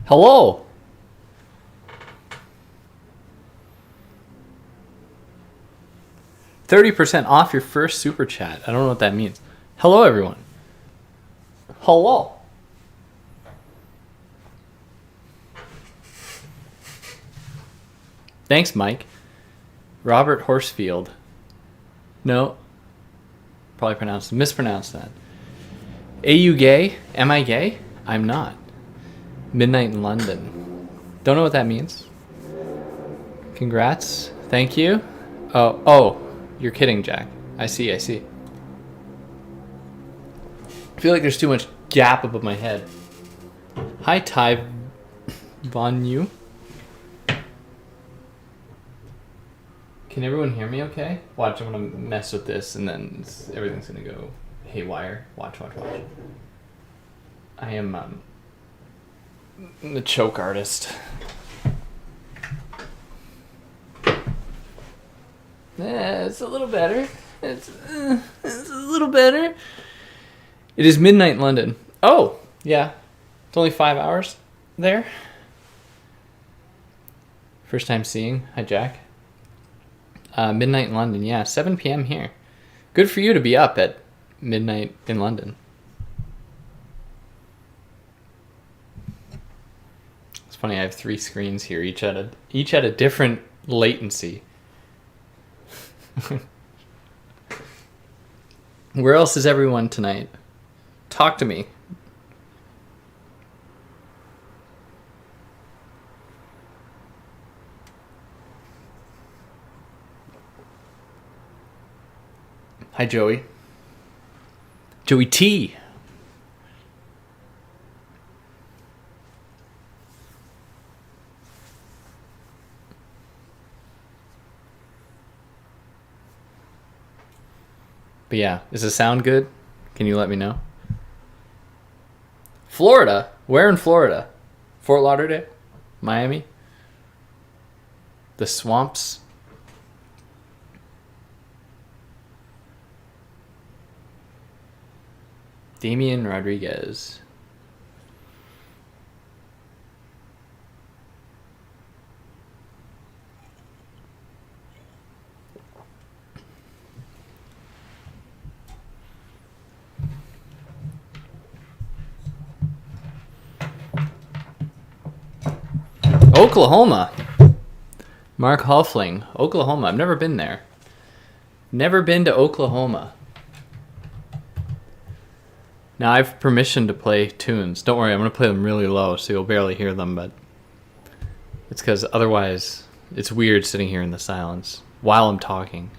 Hello. $30% off your first super chat. I don't know what that means. Hello, everyone. Hello. Thanks, Mike. Robert Horsfield. No. Probably mispronounced that. Are you gay? Am I gay? I'm not. Midnight in London. Don't know what that means. Congrats. Thank you. Oh, you're kidding, Jack. I see. I feel like there's too much gap above my head. Hi, Ty Von Yu. Can everyone hear me okay? Watch, I'm going to mess with this and then everything's going to go haywire. Watch. I am the choke artist. It's a little better. It's a little better. It is midnight in London. Oh, yeah. It's only 5 hours there. First time seeing. Hi, Jack. Midnight in London. Yeah, 7 p.m. here. Good for you to be up at midnight in London. It's funny, I have 3 screens here, each at a different latency. Where else is everyone tonight? Talk to me. Hi, Joey. Joey T. But yeah, does it sound good? Can you let me know? Florida? Where in Florida? Fort Lauderdale? Miami? The swamps? Damian Rodriguez. Oklahoma. Mark Hoffling. Oklahoma. I've never been there. Never been to Oklahoma. Now I have permission to play tunes. Don't worry, I'm going to play them really low so you'll barely hear them, but it's because otherwise it's weird sitting here in the silence while I'm talking.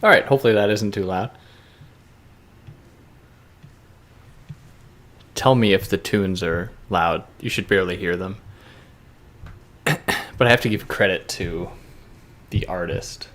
All right, hopefully that isn't too loud. Tell me if the tunes are loud. You should barely hear them. But I have to give credit to the artist.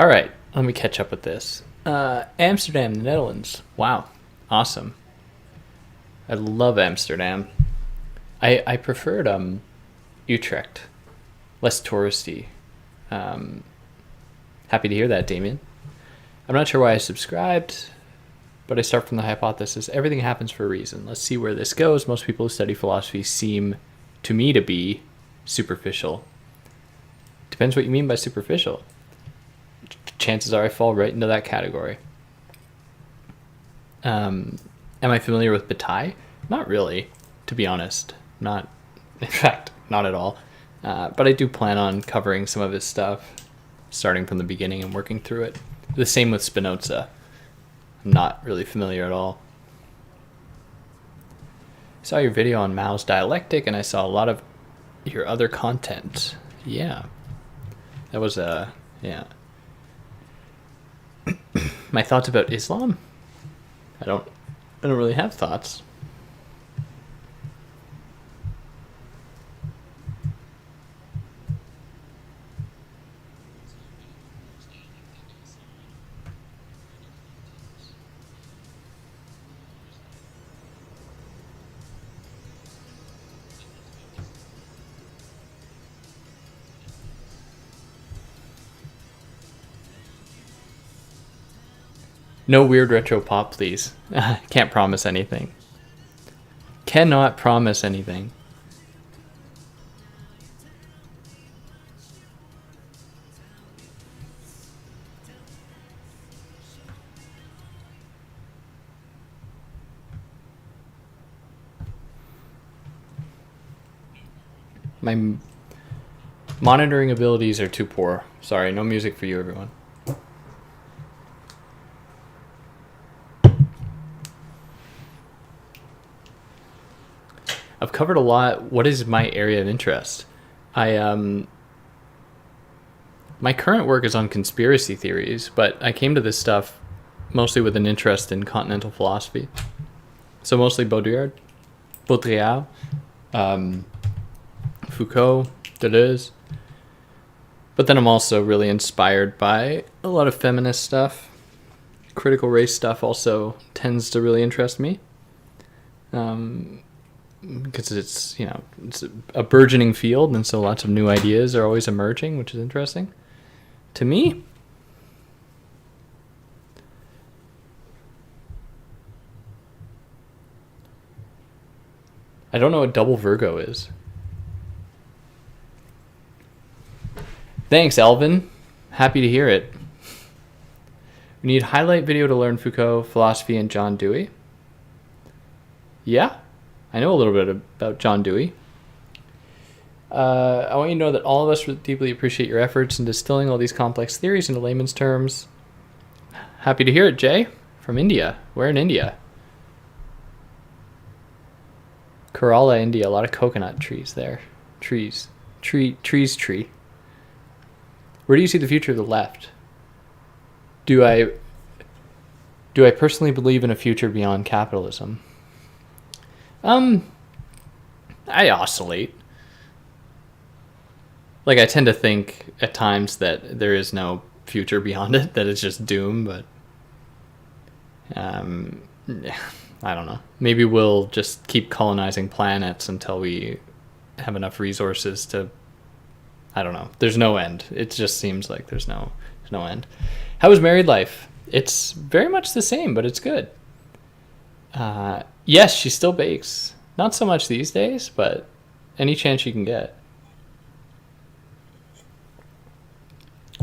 All right, let me catch up with this. Amsterdam, the Netherlands. Wow, awesome. I love Amsterdam. I preferred Utrecht, less touristy. Happy to hear that, Damien. I'm not sure why I subscribed, but I start from the hypothesis everything happens for a reason. Let's see where this goes. Most people who study philosophy seem to me to be superficial. Depends what you mean by superficial. Chances are I fall right into that category. Am I familiar with Bataille? Not really, to be honest. Not, in fact, not at all. But I do plan on covering some of his stuff, starting from the beginning and working through it. The same with Spinoza. I'm not really familiar at all. I saw your video on Mao's dialectic, and I saw a lot of your other content. Yeah. That was yeah. My thoughts about Islam? I don't really have thoughts. No weird retro pop, please. Can't promise anything. Cannot promise anything. My monitoring abilities are too poor. Sorry, no music for you, everyone. I've covered a lot. What is my area of interest? My current work is on conspiracy theories, but I came to this stuff mostly with an interest in continental philosophy. So mostly Baudrillard, Foucault, Deleuze. But then I'm also really inspired by a lot of feminist stuff. Critical race stuff also tends to really interest me. Because it's a burgeoning field, and so lots of new ideas are always emerging, which is interesting to me. I don't know what double Virgo is. Thanks, Elvin. Happy to hear it. We need highlight video to learn Foucault, philosophy, and John Dewey. Yeah. I know a little bit about John Dewey. I want you to know that all of us deeply appreciate your efforts in distilling all these complex theories into layman's terms. Happy to hear it, Jay, from India. Where in India? Kerala, India. A lot of coconut trees there. Trees. Tree. Where do you see the future of the left? Do I personally believe in a future beyond capitalism? I oscillate. Like, I tend to think at times that there is no future beyond it, that it's just doom, but yeah, I don't know. Maybe we'll just keep colonizing planets until we have enough resources to, I don't know. There's no end. It just seems like there's no end. How is married life? It's very much the same, but it's good. Yes, she still bakes. Not so much these days, but any chance you can get.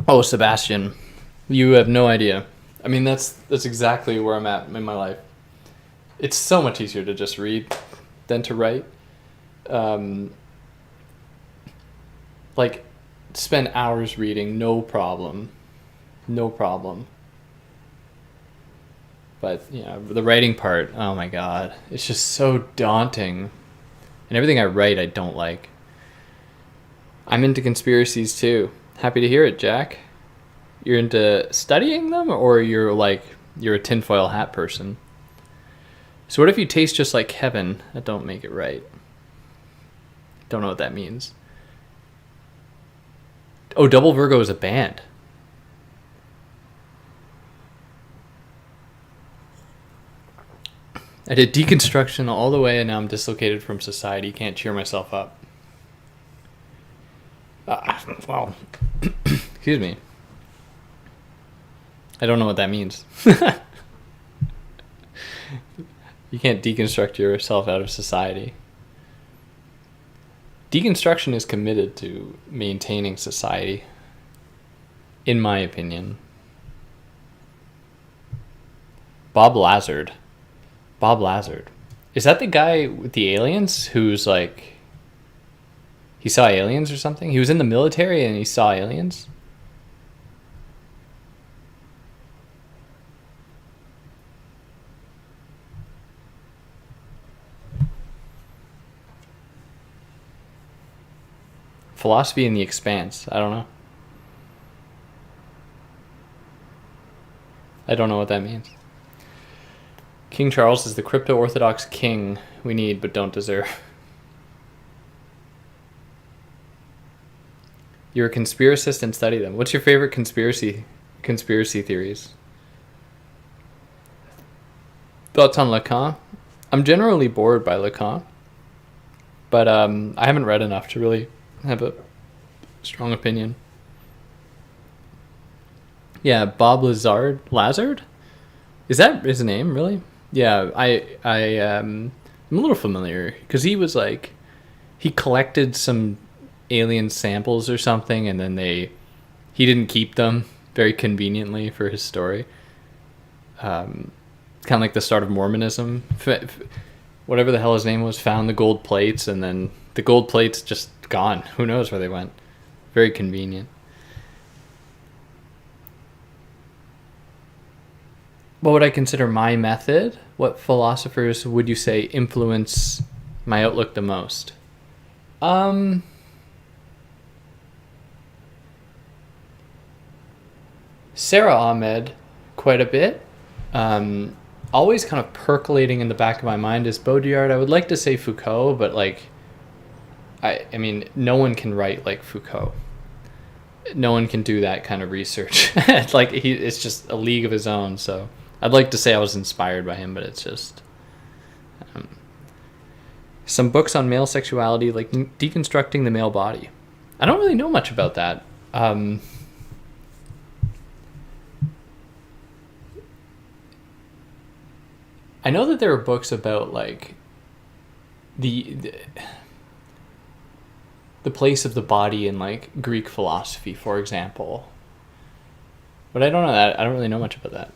Oh, Sebastian, you have no idea. I mean, that's exactly where I'm at in my life. It's so much easier to just read than to write. Like, spend hours reading, no problem. But, the writing part, oh my god, it's just so daunting. And everything I write, I don't like. I'm into conspiracies too. Happy to hear it, Jack. You're into studying them, or you're a tinfoil hat person? So what if you taste just like Kevin? That don't make it right. Don't know what that means. Oh, Double Virgo is a band. I did deconstruction all the way, and now I'm dislocated from society. Can't cheer myself up. Well, excuse me. I don't know what that means. You can't deconstruct yourself out of society. Deconstruction is committed to maintaining society, in my opinion. Bob Lazard. Is that the guy with the aliens who's like... He saw aliens or something? He was in the military and he saw aliens? Philosophy in the Expanse. I don't know. I don't know what that means. King Charles is the crypto-orthodox king we need but don't deserve. You're a conspiracist and study them. What's your favorite conspiracy theories? Thoughts on Lacan? I'm generally bored by Lacan, but I haven't read enough to really have a strong opinion. Yeah, Bob Lazard? Is that his name, really? Yeah, I'm a little familiar, because he was like, he collected some alien samples or something, and then he didn't keep them very conveniently for his story. Kind of like the start of Mormonism. Whatever the hell his name was, found the gold plates, and then the gold plates just gone. Who knows where they went? Very convenient. What would I consider my method? What philosophers would you say influence my outlook the most? Sarah Ahmed, quite a bit. Always kind of percolating in the back of my mind is Baudrillard. I would like to say Foucault, but like, I mean, no one can write like Foucault. No one can do that kind of research. Like it's just a league of his own. So I'd like to say I was inspired by him, but it's just some books on male sexuality, like Deconstructing the Male Body. I don't really know much about that. I know that there are books about like the place of the body in like Greek philosophy, for example. But I don't know that. I don't really know much about that.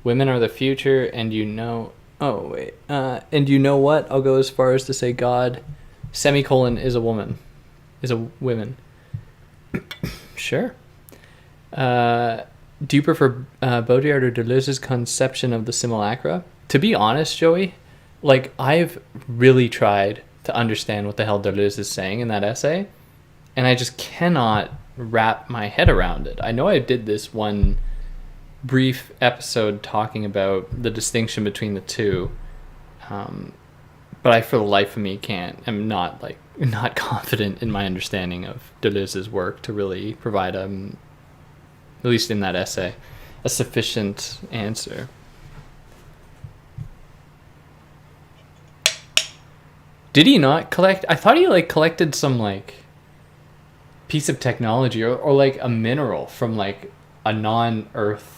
Women are the future, and you know... Oh, wait. And you know what? I'll go as far as to say God, semicolon, is a woman. Is a women. Sure. Do you prefer Baudrillard or Deleuze's conception of the simulacra? To be honest, Joey, like, I've really tried to understand what the hell Deleuze is saying in that essay, and I just cannot wrap my head around it. I know I did this one brief episode talking about the distinction between the two, but I, for the life of me, I'm not confident in my understanding of Deleuze's work to really provide, at least in that essay, a sufficient answer. Did he not collect? I thought he like collected some like piece of technology or like a mineral from like a non-Earth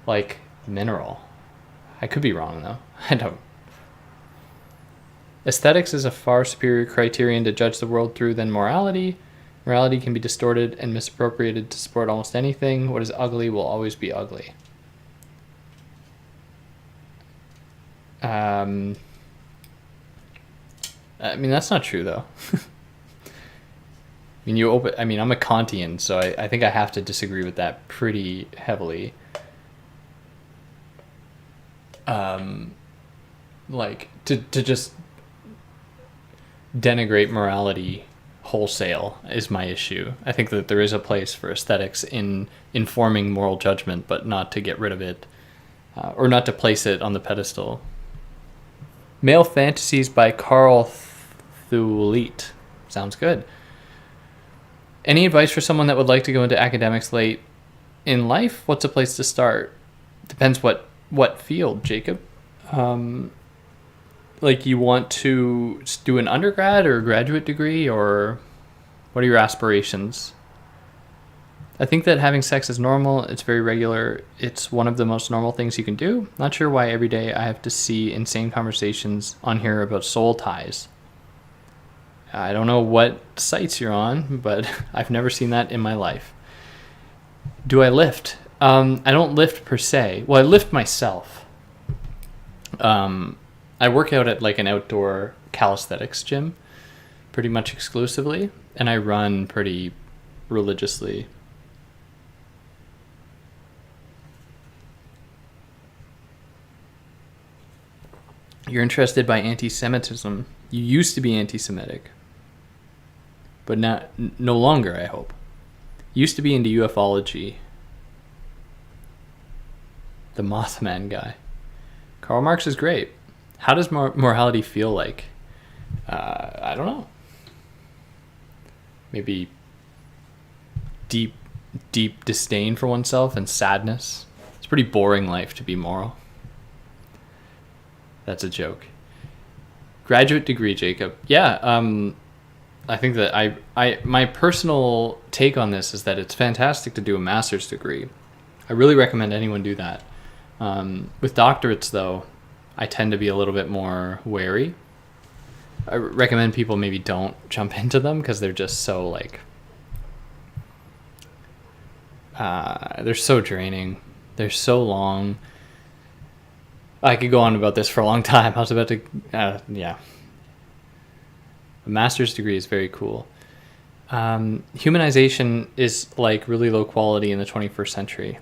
like mineral. I could be wrong though. I don't. Aesthetics is a far superior criterion to judge the world through than morality. Morality can be distorted and misappropriated to support almost anything. What is ugly will always be ugly. I mean, that's not true though. I'm a Kantian, so I think I have to disagree with that pretty heavily. Like to just denigrate morality wholesale is my issue. I think that there is a place for aesthetics in informing moral judgment, but not to get rid of it, or not to place it on the pedestal. Male Fantasies by Carl Thulit. Sounds good. Any advice for someone that would like to go into academics late in life? What's a place to start? Depends what field, Jacob. Like, you want to do an undergrad or a graduate degree, or what are your aspirations? I think that having sex is normal. It's very regular. It's one of the most normal things you can do. Not sure why every day I have to see insane conversations on here about soul ties. I don't know what sites you're on, but I've never seen that in my life. Do I lift? I don't lift per se. Well, I lift myself. I work out at like an outdoor calisthenics gym pretty much exclusively, and I run pretty religiously. You're interested by anti-Semitism. You used to be anti-Semitic, but no longer, I hope. Used to be into ufology. The Mothman guy. Karl Marx is great. How does morality feel like? I don't know. Maybe deep disdain for oneself and sadness. It's a pretty boring life to be moral. That's a joke. Graduate degree, Jacob. Yeah, I think that I my personal take on this is that it's fantastic to do a master's degree. I really recommend anyone do that. With doctorates, though, I tend to be a little bit more wary. I recommend people maybe don't jump into them because they're just so like... they're so draining. They're so long. I could go on about this for a long time. I was about to... yeah. A master's degree is very cool. Humanization is like really low quality in the 21st century.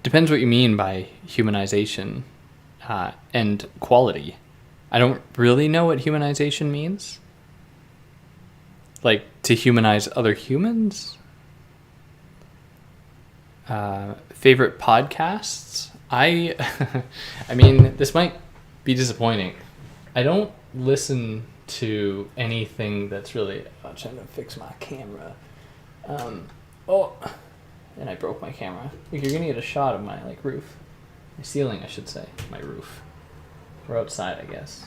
Depends what you mean by humanization and quality. I don't really know what humanization means. Like, to humanize other humans? Favorite podcasts? I mean, this might be disappointing. I don't listen to anything that's really... I'm trying to fix my camera. And I broke my camera. Like, you're gonna get a shot of my roof. My ceiling, I should say. My roof. We're outside, I guess.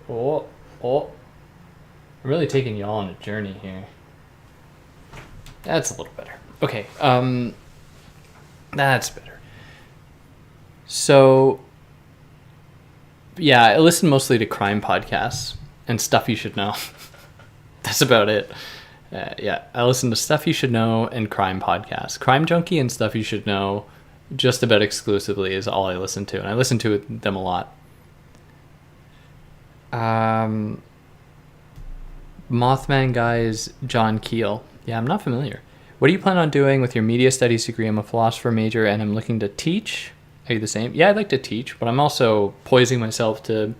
I'm really taking y'all on a journey here. That's a little better. Okay, that's better. So, yeah, I listen mostly to crime podcasts and stuff you should know. That's about it. Yeah, I listen to Stuff You Should Know and crime podcasts. Crime Junkie and Stuff You Should Know just about exclusively is all I listen to, and I listen to them a lot. Mothman Guy's John Keel. Yeah, I'm not familiar. What do you plan on doing with your media studies degree? I'm a philosopher major and I'm looking to teach. Are you the same? Yeah, I'd like to teach, but I'm also poising myself to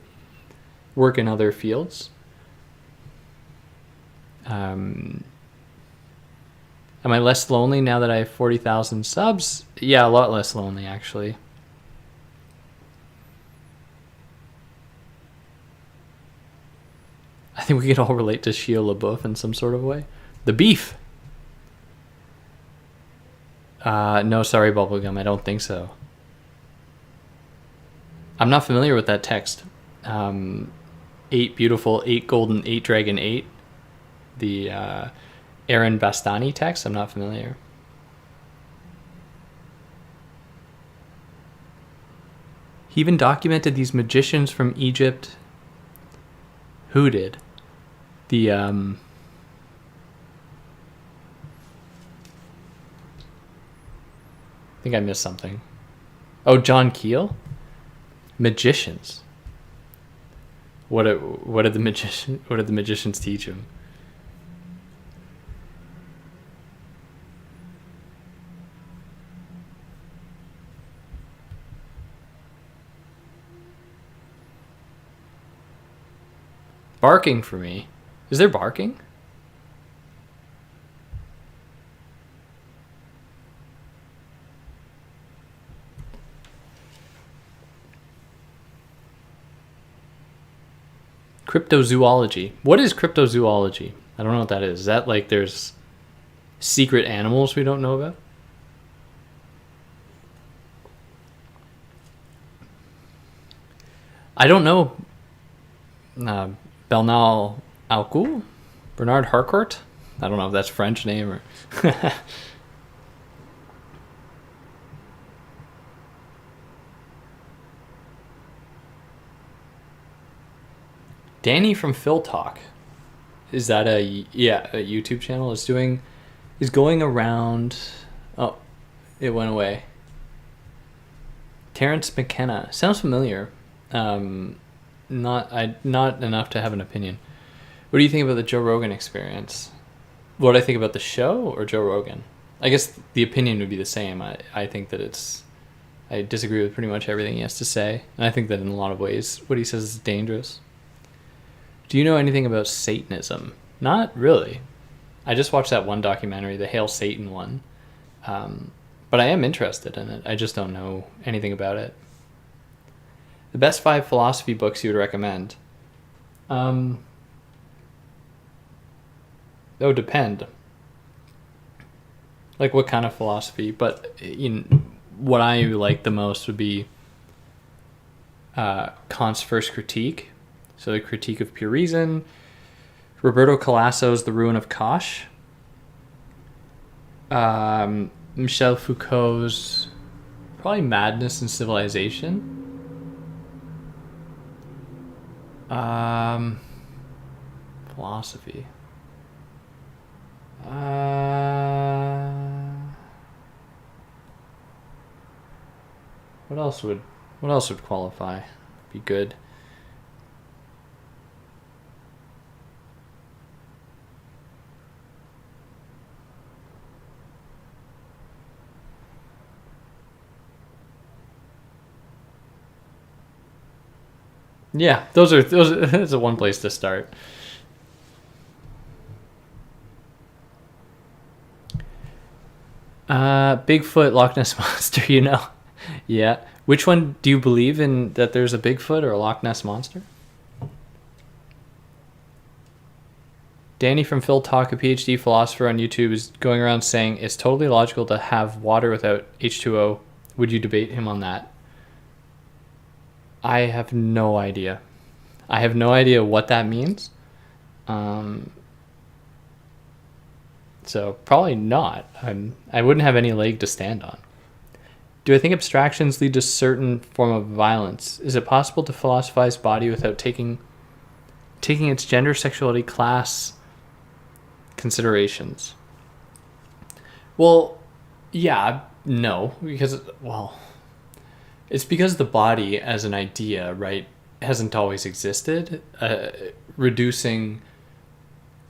work in other fields. Am I less lonely now that I have 40,000 subs? Yeah, a lot less lonely, actually. I think we could all relate to Shia LaBeouf in some sort of way. The beef! No, sorry, Bubblegum, I don't think so. I'm not familiar with that text. 8 beautiful, 8 golden, 8 dragon, 8. The Aaron Bastani text, I'm not familiar. He even documented these magicians from Egypt. Who did? I think I missed something. Oh, John Keel? Magicians. What did the magicians teach him? Barking for me. Is there barking? Cryptozoology. What is cryptozoology? I don't know what that is. Is that like there's secret animals we don't know about? I don't know. Bernard Alcoul? Bernard Harcourt? I don't know if that's a French name or... Danny from Phil Talk. Is that a YouTube channel? Is going around... Oh, it went away. Terrence McKenna. Sounds familiar. Not enough to have an opinion. What do you think about the Joe Rogan experience? What do I think about the show or Joe Rogan? I guess the opinion would be the same. I think that I disagree with pretty much everything he has to say. And I think that in a lot of ways what he says is dangerous. Do you know anything about Satanism? Not really. I just watched that one documentary, the Hail Satan one. But I am interested in it. I just don't know anything about it. The best 5 philosophy books you would recommend? That would depend. Like what kind of philosophy? But what I like the most would be Kant's First Critique. So the Critique of Pure Reason. Roberto Calasso's The Ruin of Kosh. Michel Foucault's probably Madness and Civilization. Philosophy. What else would qualify? Be good. Yeah, that's one place to start. Bigfoot, Loch Ness Monster, Yeah. Which one do you believe in, that there's a Bigfoot or a Loch Ness Monster? Danny from Phil Talk, a PhD philosopher on YouTube, is going around saying it's totally logical to have water without H2O. Would you debate him on that? I have no idea. I have no idea what that means. So probably not. I wouldn't have any leg to stand on. Do I think abstractions lead to certain form of violence? Is it possible to philosophize body without taking its gender, sexuality, class considerations? Well, yeah, no, because it's because the body as an idea, right, hasn't always existed. Reducing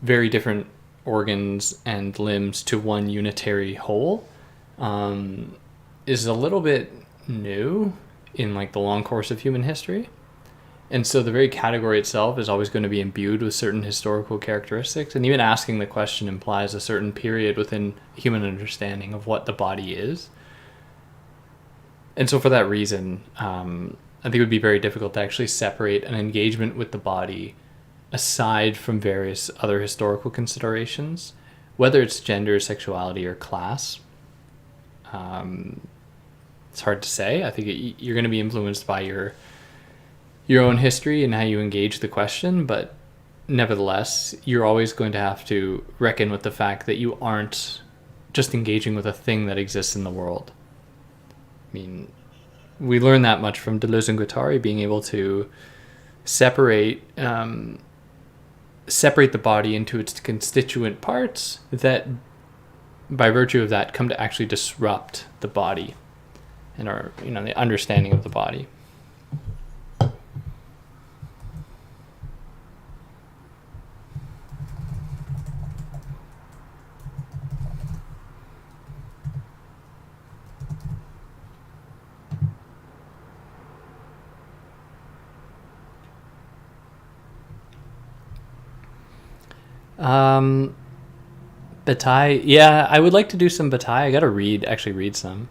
very different organs and limbs to one unitary whole is a little bit new in like the long course of human history. And so the very category itself is always going to be imbued with certain historical characteristics. And even asking the question implies a certain period within human understanding of what the body is. And so for that reason, I think it would be very difficult to actually separate an engagement with the body aside from various other historical considerations, whether it's gender, sexuality, or class. It's hard to say. I think you're going to be influenced by your own history and how you engage the question, but nevertheless, you're always going to have to reckon with the fact that you aren't just engaging with a thing that exists in the world. I mean, we learn that much from Deleuze and Guattari, being able to separate the body into its constituent parts that, by virtue of that, come to actually disrupt the body and our, the understanding of the body. Bataille, yeah, I would like to do some Bataille. I gotta read some.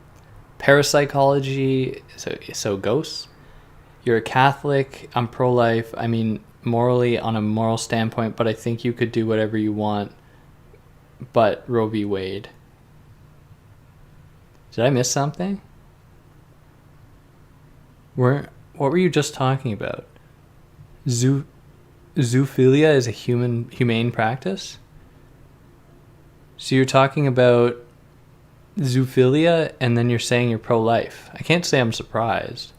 Parapsychology, so ghosts. You're a Catholic, I'm pro-life. I mean, morally, on a moral standpoint, but I think you could do whatever you want. But Roe v. Wade. Did I miss something? What What were you just talking about? Zoophilia is a humane practice? So you're talking about zoophilia and then you're saying you're pro-life. I can't say I'm surprised.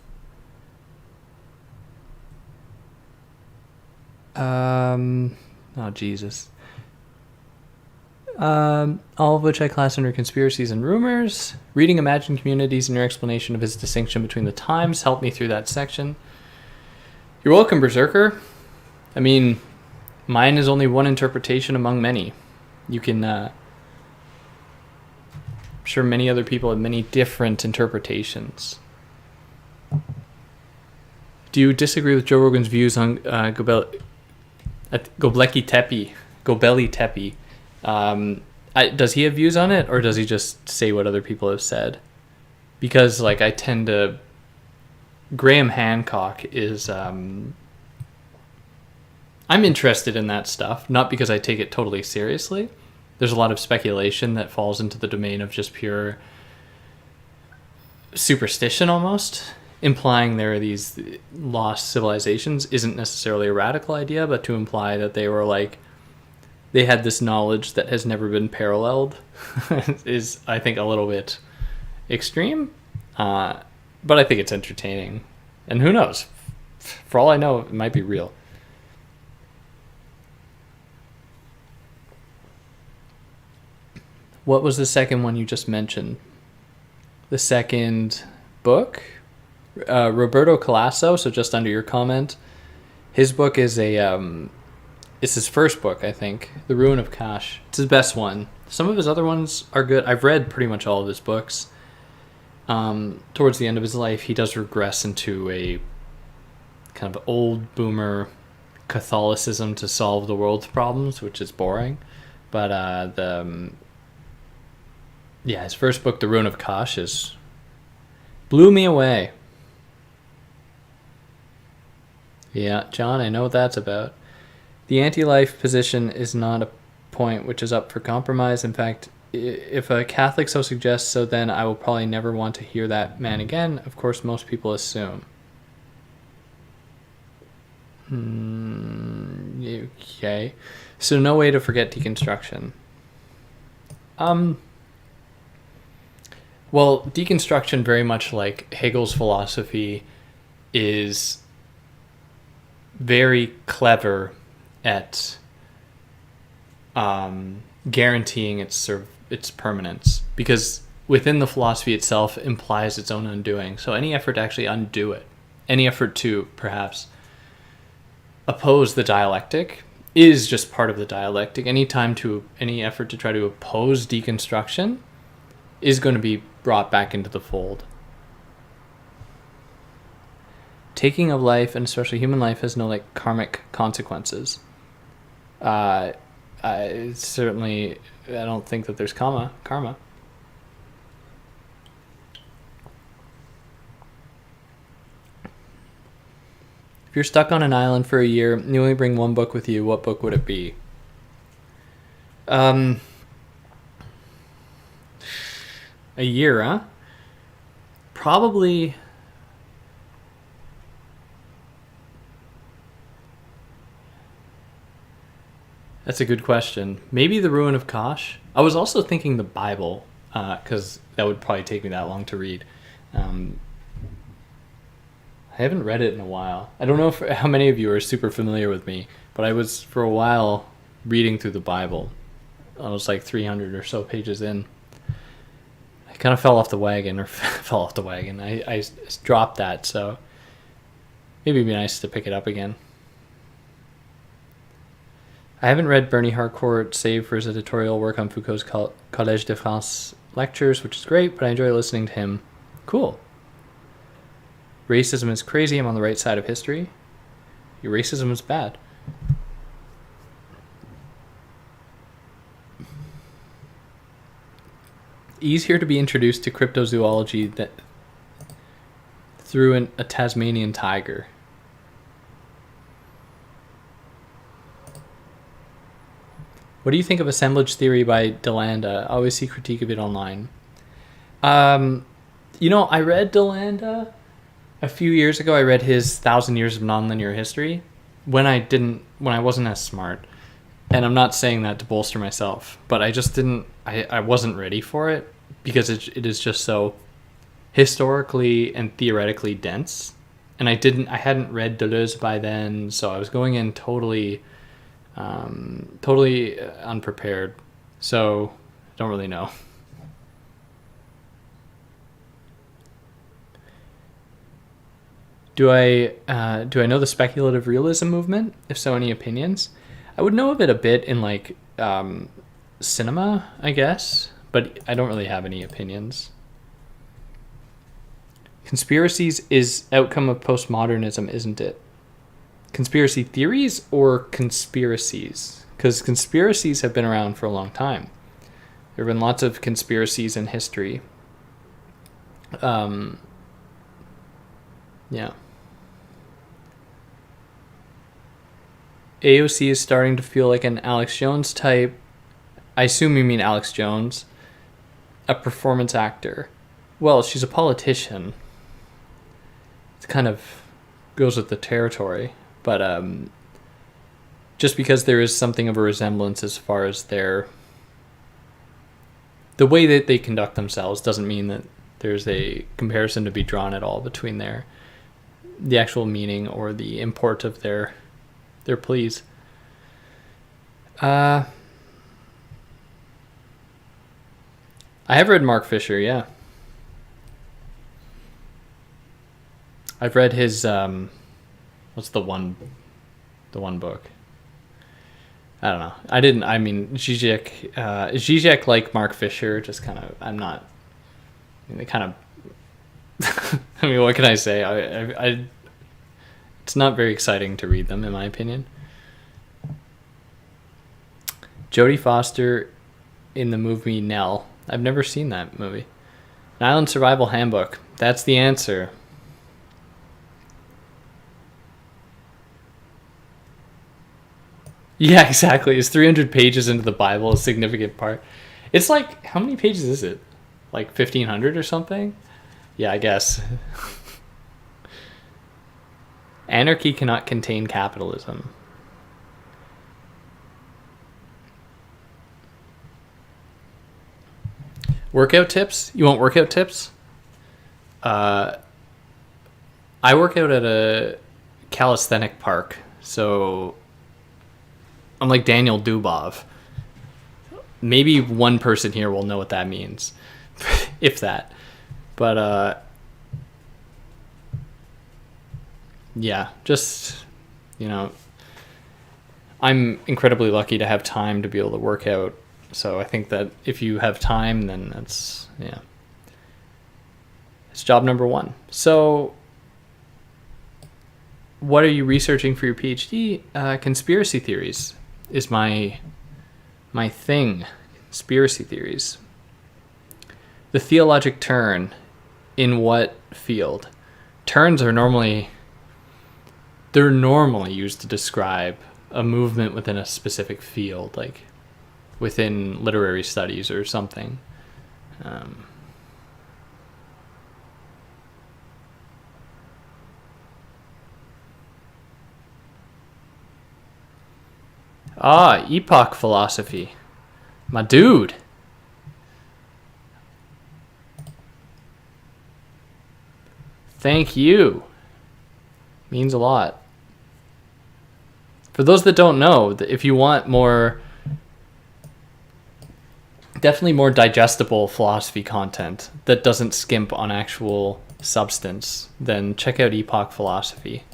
Oh, Jesus. All of which I class under conspiracies and rumors. Reading Imagined Communities and your explanation of his distinction between the times helped me through that section. You're welcome, Berserker. I mean, mine is only one interpretation among many. You can, I'm sure many other people have many different interpretations. Do you disagree with Joe Rogan's views on Gobelli Tepe? Does he have views on it, or does he just say what other people have said? Because, like, I tend to... Graham Hancock is... I'm interested in that stuff, not because I take it totally seriously. There's a lot of speculation that falls into the domain of just pure superstition, almost. Implying there are these lost civilizations isn't necessarily a radical idea, but to imply that they were, like... They had this knowledge that has never been paralleled is, I think, a little bit extreme. But I think it's entertaining. And who knows? For all I know, it might be real. What was the second one you just mentioned? The second book? Roberto Colasso, so just under your comment. His book is it's his first book, I think. The Ruin of Cash. It's his best one. Some of his other ones are good. I've read pretty much all of his books. Towards the end of his life, he does regress into a kind of old boomer Catholicism to solve the world's problems, which is boring. But his first book, The Ruin of Cash, blew me away. Yeah, John, I know what that's about. The anti-life position is not a point which is up for compromise. In fact, if a Catholic so suggests so, then I will probably never want to hear that man again. Of course, most people assume. Okay. So no way to forget deconstruction. Well, deconstruction, very much like Hegel's philosophy, is very clever at guaranteeing its permanence, because within the philosophy itself implies its own undoing. So any effort to actually undo it, any effort to perhaps oppose the dialectic, is just part of the dialectic. Any effort to try to oppose deconstruction is going to be brought back into the fold. Taking of life, and especially human life, has no karmic consequences. Certainly, I don't think that there's karma. If you're stuck on an island for a year and you only bring one book with you, what book would it be? A year, huh? Probably... That's a good question. Maybe The Ruin of Cash. I was also thinking the Bible, because that would probably take me that long to read. I haven't read it in a while. I don't know how many of you are super familiar with me, but I was, for a while, reading through the Bible. I was like 300 or so pages in. I kind of fell off the wagon. I dropped that, so maybe it'd be nice to pick it up again. I haven't read Bernie Harcourt save for his editorial work on Foucault's Collège de France lectures, which is great, but I enjoy listening to him. Cool. Racism is crazy. I'm on the right side of history. Your racism is bad. Easier to be introduced to cryptozoology through a Tasmanian tiger. What do you think of assemblage theory by Delanda? I always see critique of it online. I read Delanda, A few years ago, I read his 1,000 Years of Nonlinear History when I wasn't as smart. And I'm not saying that to bolster myself, but I just didn't, I wasn't ready for it because it is just so historically and theoretically dense. And I hadn't read Deleuze by then, so I was going in totally unprepared. So I don't really know. Do I know the speculative realism movement? If so, any opinions? I would know of it a bit in like cinema, I guess, but I don't really have any opinions. Conspiracies is outcome of postmodernism, isn't it? Conspiracy theories or conspiracies? Because conspiracies have been around for a long time. There have been lots of conspiracies in history. Yeah. AOC is starting to feel like an Alex Jones type. I assume you mean Alex Jones. A performance actor. Well, she's a politician. It kind of goes with the territory. But just because there is something of a resemblance as far as the way that they conduct themselves doesn't mean that there's a comparison to be drawn at all between the actual meaning or the import of their pleas. I have read Mark Fisher, yeah. I've read his what's the one book? I don't know. I mean, Zizek like Mark Fisher, just kind of, they kind of, I mean, what can I say? It's not very exciting to read them, in my opinion. Jodie Foster in the movie Nell. I've never seen that movie. An Island Survival Handbook. That's the answer. Yeah, exactly. It's 300 pages into the Bible, a significant part. It's like, how many pages is it? Like 1,500 or something? Yeah, I guess. Anarchy cannot contain capitalism. Workout tips? You want workout tips? I work out at a calisthenic park, so I'm like Daniel Dubov. Maybe one person here will know what that means, if that. But yeah, just, I'm incredibly lucky to have time to be able to work out. So I think that if you have time, then that's, it's job number one. So what are you researching for your PhD? Conspiracy theories is my thing. Conspiracy theories. The theologic turn in what field? Turns are normally used to describe a movement within a specific field, like within literary studies or something. Epoch philosophy. My dude. Thank you. Means a lot. For those that don't know, if you want definitely more digestible philosophy content that doesn't skimp on actual substance, then check out Epoch Philosophy.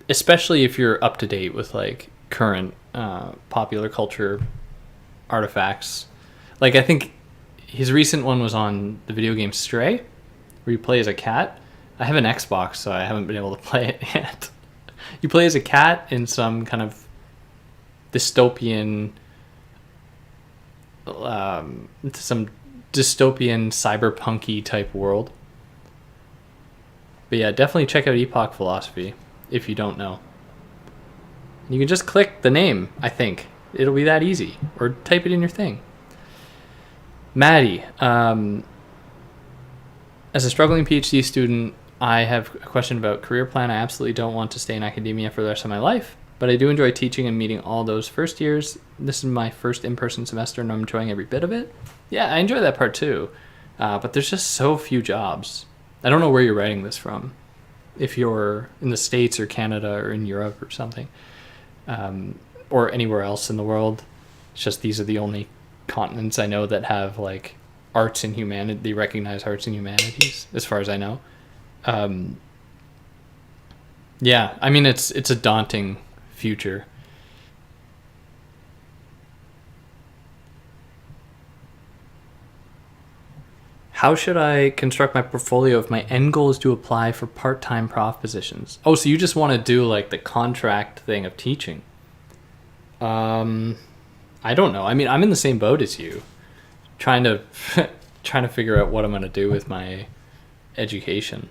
Especially if you're up to date with like current popular culture artifacts. Like, I think his recent one was on the video game Stray, where you play as a cat. I have an Xbox, so I haven't been able to play it yet. You play as a cat in some kind of dystopian cyberpunky type world. But yeah, definitely check out Epoch Philosophy if you don't know. You can just click the name, I think. It'll be that easy. Or type it in your thing. Maddie, as a struggling PhD student, I have a question about career plan. I absolutely don't want to stay in academia for the rest of my life, but I do enjoy teaching and meeting all those first years. This is my first in-person semester, and I'm enjoying every bit of it. Yeah, I enjoy that part too, but there's just so few jobs. I don't know where you're writing this from, if you're in the States or Canada or in Europe or something, or anywhere else in the world. It's just these are the only continents I know that have like arts and humanity. They recognize arts and humanities, as far as I know. Yeah, I mean it's a daunting future. How should I construct my portfolio if my end goal is to apply for part-time prof positions? Oh, so you just want to do like the contract thing of teaching? I don't know. I mean, I'm in the same boat as you, trying to trying to figure out what I'm going to do with my education.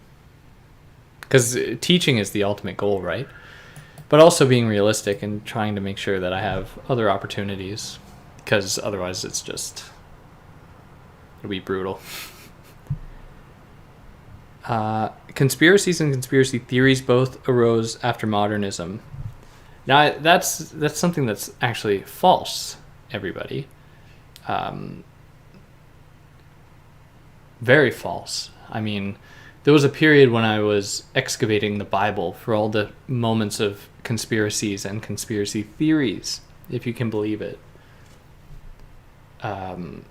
Because teaching is the ultimate goal, right? But also being realistic and trying to make sure that I have other opportunities, because otherwise it'll be brutal. Conspiracies and conspiracy theories both arose after modernism. Now that's something that's actually false, everybody. Very false. I mean, there was a period when I was excavating the Bible for all the moments of conspiracies and conspiracy theories, if you can believe it. And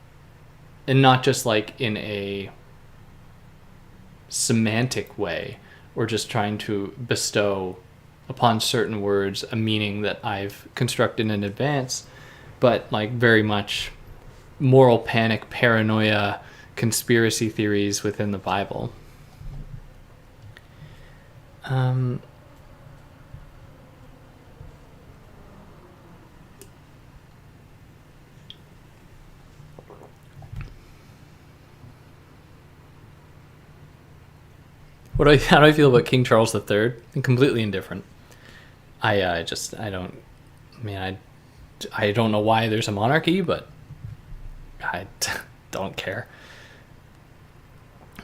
not just like in a semantic way, or just trying to bestow upon certain words a meaning that I've constructed in advance, but like very much moral panic, paranoia, conspiracy theories within the Bible. How do I feel about King Charles III? I'm completely indifferent. I don't know why there's a monarchy, but I don't care.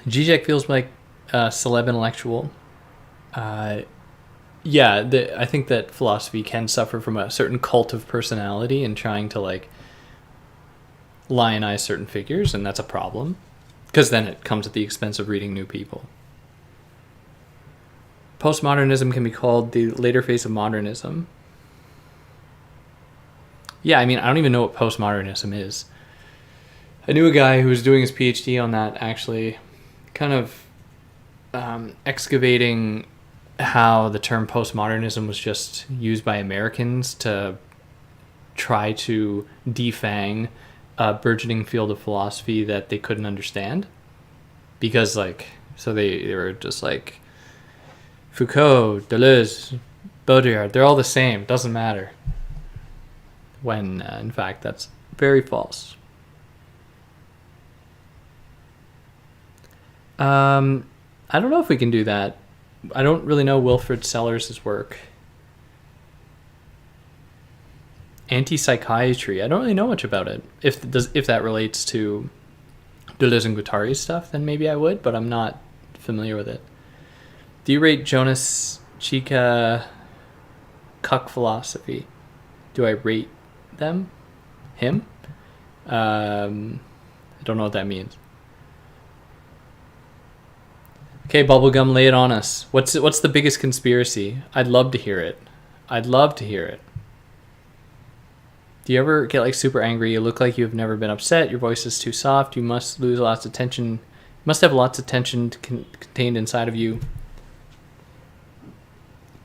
Zizek feels like a celeb intellectual. I think that philosophy can suffer from a certain cult of personality and trying to like lionize certain figures, and that's a problem, because then it comes at the expense of reading new people. Postmodernism can be called the later phase of modernism. Yeah, I mean, I don't even know what postmodernism is. I knew a guy who was doing his PhD on that, actually, kind of excavating how the term postmodernism was just used by Americans to try to defang a burgeoning field of philosophy that they couldn't understand. Because, like, so they were just like, Foucault, Deleuze, Baudrillard, they're all the same, doesn't matter. When, in fact, that's very false. I don't know if we can do that. I don't really know Wilfrid Sellers' work. Anti-psychiatry, I don't really know much about it. If that relates to Deleuze and Guattari's stuff, then maybe I would, but I'm not familiar with it. Do you rate Jonas Chica cuck philosophy? Do I rate them? Him? I don't know what that means. Okay, Bubblegum, lay it on us. What's the biggest conspiracy? I'd love to hear it. Do you ever get like super angry? You look like you've never been upset. Your voice is too soft. You must lose lots of tension. Must have lots of tension contained inside of you.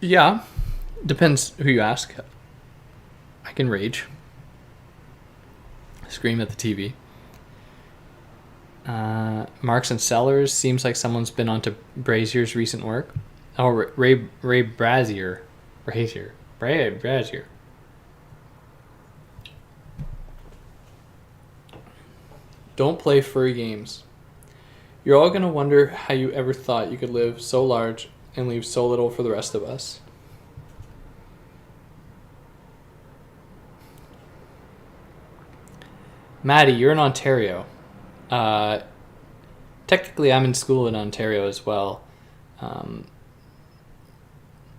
Yeah, depends who you ask. I can rage. Scream at the TV. Marks and Sellers seems like someone's been onto Brazier's recent work. Oh, Ray Brazier. Brazier. Don't play furry games. You're all gonna wonder how you ever thought you could live so large and leave so little for the rest of us. Maddie, you're in Ontario. Technically, I'm in school in Ontario as well.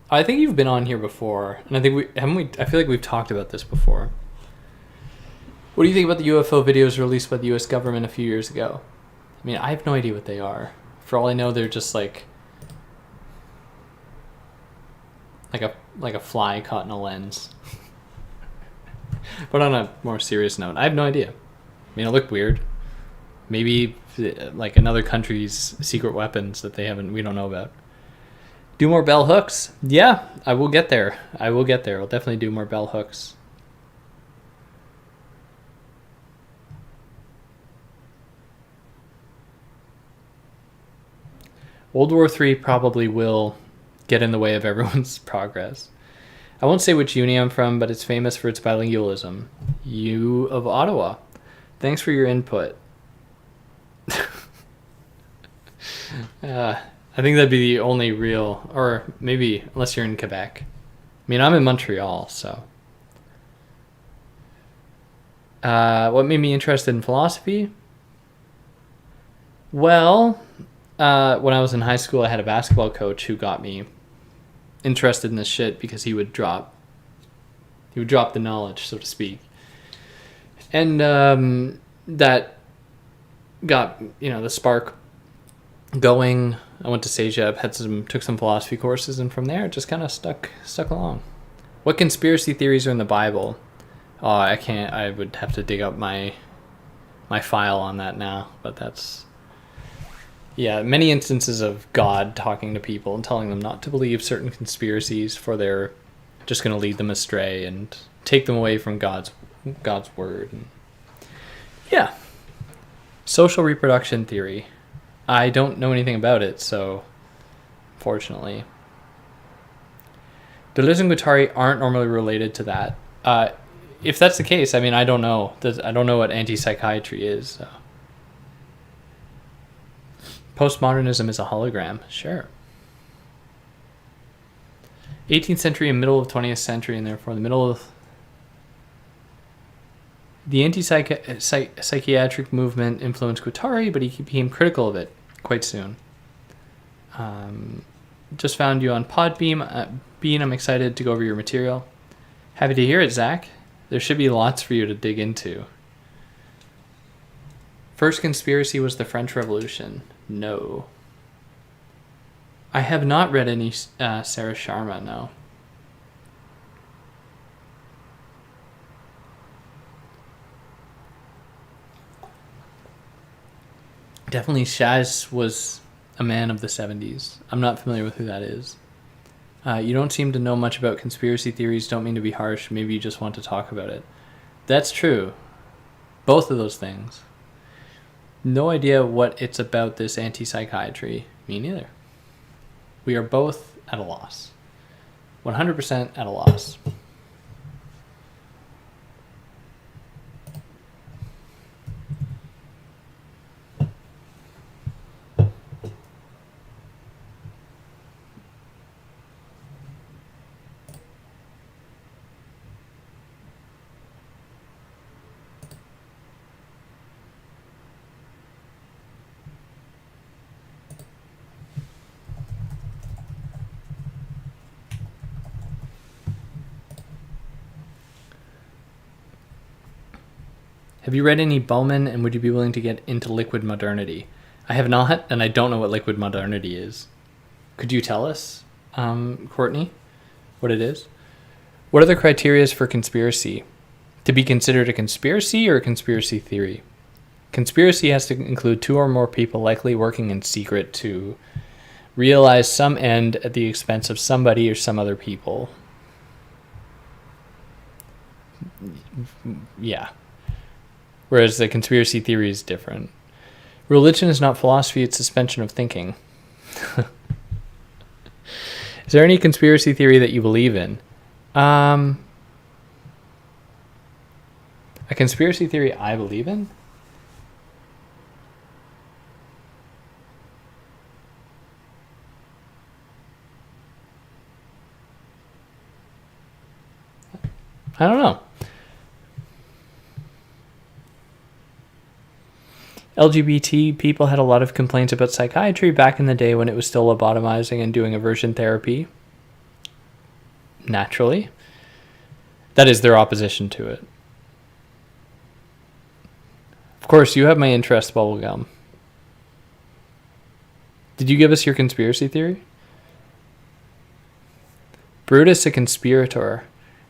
I think you've been on here before, and I think I feel like we've talked about this before. What do you think about the UFO videos released by the U.S. government a few years ago? I mean, I have no idea what they are. For all I know, they're just like a fly caught in a lens. But on a more serious note, I have no idea. I mean, it looked weird. Maybe like another country's secret weapons that we don't know about. Do more bell hooks. Yeah, I will get there. I'll definitely do more bell hooks. World War III probably will get in the way of everyone's progress. I won't say which uni I'm from, but it's famous for its bilingualism. U of Ottawa. Thanks for your input. I think that'd be the only real, or maybe unless you're in Quebec. I mean, I'm in Montreal, so. What made me interested in philosophy? Well, when I was in high school, I had a basketball coach who got me interested in this shit because he would drop the knowledge, so to speak. And that got, the spark going. I went to SAGEP, took some philosophy courses, and from there it just kind of stuck along. What conspiracy theories are in the Bible? Oh, I would have to dig up my file on that now, but that's... Yeah, many instances of God talking to people and telling them not to believe certain conspiracies, for they're just going to lead them astray and take them away from God's word. And yeah. Social reproduction theory. I don't know anything about it, so unfortunately. Deleuze and Guattari aren't normally related to that. If that's the case, I mean, I don't know. I don't know what anti-psychiatry is, so. Postmodernism is a hologram. Sure. 18th century and middle of 20th century, and therefore the middle of... The anti-psychiatric movement influenced Guattari, but he became critical of it quite soon. Just found you on Podbeam. Bean, I'm excited to go over your material. Happy to hear it, Zach. There should be lots for you to dig into. First conspiracy was the French Revolution. No. I have not read any Sarah Sharma, no. Definitely Shaz was a man of the 70s. I'm not familiar with who that is. You don't seem to know much about conspiracy theories. Don't mean to be harsh. Maybe you just want to talk about it. That's true. Both of those things. No idea what it's about, this anti-psychiatry. Me neither. We are both at a loss. 100% at a loss. Have you read any Bowman, and would you be willing to get into liquid modernity? I have not, and I don't know what liquid modernity is. Could you tell us, Courtney, what it is? What are the criteria for conspiracy? To be considered a conspiracy or a conspiracy theory? Conspiracy has to include two or more people likely working in secret to realize some end at the expense of somebody or some other people. Yeah. Whereas the conspiracy theory is different. Religion is not philosophy, it's suspension of thinking. Is there any conspiracy theory that you believe in? A conspiracy theory I believe in? I don't know. LGBT people had a lot of complaints about psychiatry back in the day when it was still lobotomizing and doing aversion therapy. Naturally. That is their opposition to it. Of course, you have my interest, bubblegum. Did you give us your conspiracy theory? Brutus a conspirator.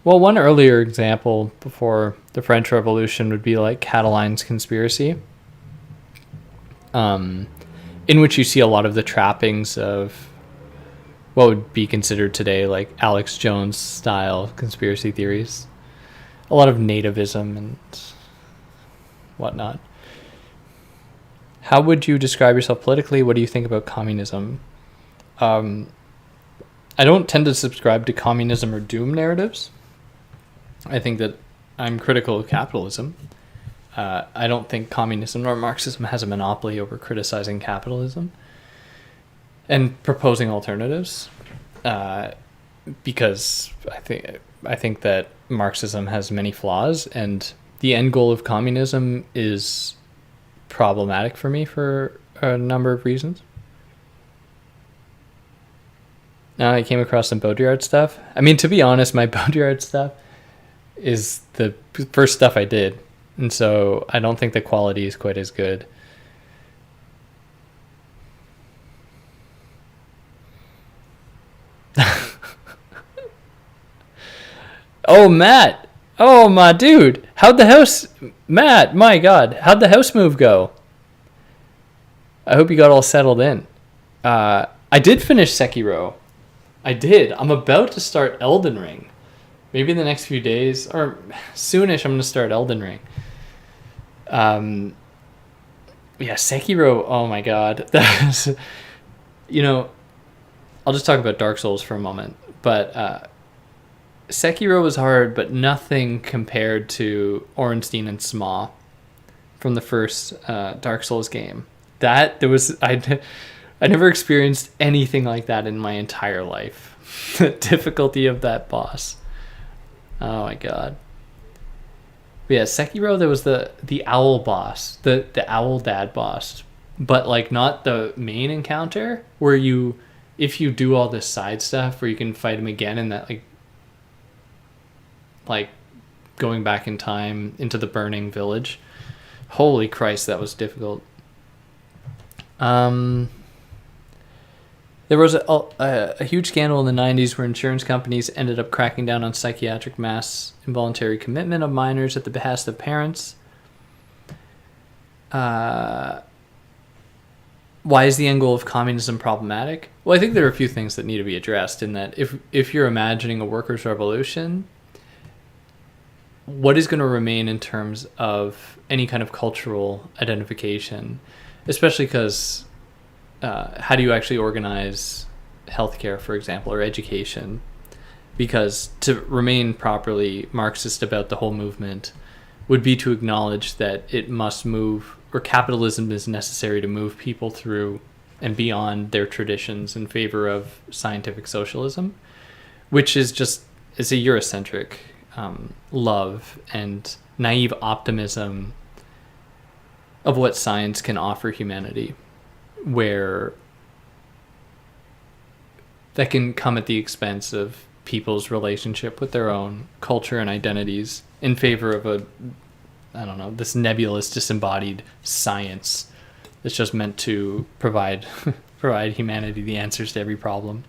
Well, one earlier example before the French Revolution would be like Catiline's conspiracy, in which you see a lot of the trappings of what would be considered today like Alex Jones style conspiracy theories. A lot of nativism and whatnot. How would you describe yourself politically? What do you think about communism? I don't tend to subscribe to communism or doom narratives. I think that I'm critical of capitalism. I don't think communism nor Marxism has a monopoly over criticizing capitalism and proposing alternatives, because I think that Marxism has many flaws, and the end goal of communism is problematic for me for a number of reasons. Now I came across some Baudrillard stuff. I mean, to be honest, my Baudrillard stuff is the first stuff I did, and so I don't think the quality is quite as good. Oh, Matt. Oh, my dude. Matt, my God, how'd the house move go? I hope you got all settled in. I did finish Sekiro. I did. I'm about to start Elden Ring. Maybe in the next few days, or soonish, I'm going to start Elden Ring. Yeah, Sekiro, oh my God. I'll just talk about Dark Souls for a moment. But Sekiro was hard, but nothing compared to Ornstein and Sma from the first Dark Souls game. I never experienced anything like that in my entire life. The difficulty of that boss. Oh my God. But yeah, Sekiro, there was the owl boss, the owl dad boss, but like not the main encounter where if you do all this side stuff where you can fight him again in that like going back in time into the burning village. Holy Christ, that was difficult. There was a huge scandal in the 90s where insurance companies ended up cracking down on psychiatric mass involuntary commitment of minors at the behest of parents. Why is the end goal of communism problematic? Well, I think there are a few things that need to be addressed in that if you're imagining a workers' revolution, what is going to remain in terms of any kind of cultural identification, especially because how do you actually organize healthcare, for example, or education? Because to remain properly Marxist about the whole movement would be to acknowledge that it must move, or capitalism is necessary to move people through and beyond their traditions in favor of scientific socialism, which is a Eurocentric love and naive optimism of what science can offer humanity, where that can come at the expense of people's relationship with their own culture and identities in favor of this nebulous, disembodied science that's just meant to provide humanity the answers to every problem.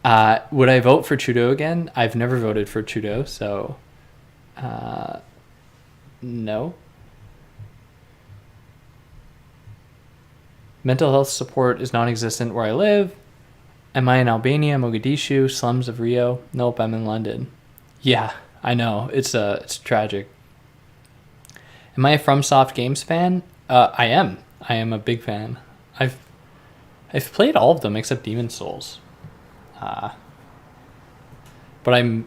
Would I vote for Trudeau again? I've never voted for Trudeau, so no. Mental health support is non-existent where I live. Am I in Albania, Mogadishu, slums of Rio? Nope, I'm in London. Yeah, I know. It's tragic. Am I a FromSoft Games fan? I am. I am a big fan. I've played all of them except Demon's Souls. But I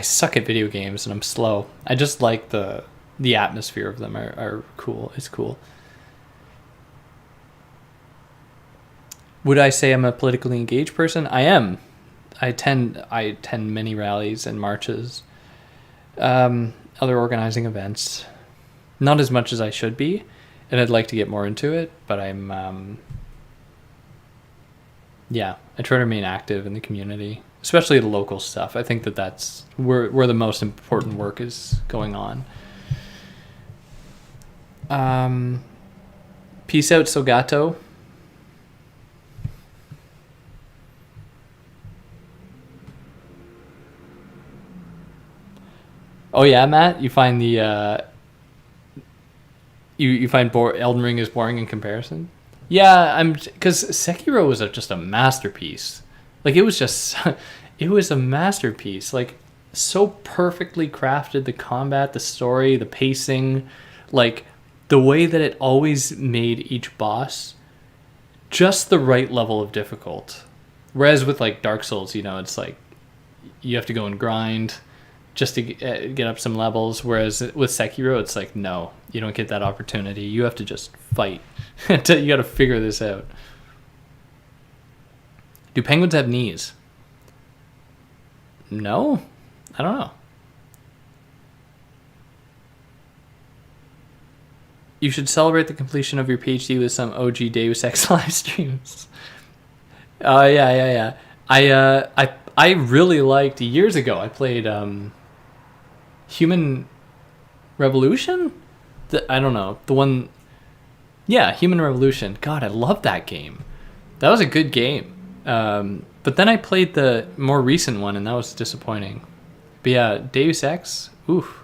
suck at video games and I'm slow. I just like the atmosphere of them are cool. It's cool. Would I say I'm a politically engaged person? I am. I attend many rallies and marches, other organizing events. Not as much as I should be. and I'd like to get more into it, but I'm I try to remain active in the community, especially the local stuff. I think that's where the most important work is going on. Peace out, Sogato. Oh yeah, Matt, you find the you find Elden Ring is boring in comparison? Yeah, because Sekiro was just a masterpiece. Like, it was just it was a masterpiece. Like, so perfectly crafted, the combat, the story, the pacing, like the way that it always made each boss just the right level of difficult. Whereas with like Dark Souls, it's like you have to go and grind just to get up some levels. Whereas with Sekiro, it's like, no, you don't get that opportunity. You have to just fight. You got to figure this out. Do penguins have knees? No, I don't know. You should celebrate the completion of your PhD with some OG Deus Ex live streams. Yeah. I really liked, years ago, I played Human Revolution? I don't know. The one... Yeah, Human Revolution. God, I love that game. That was a good game. But then I played the more recent one, and that was disappointing. But yeah, Deus Ex, oof.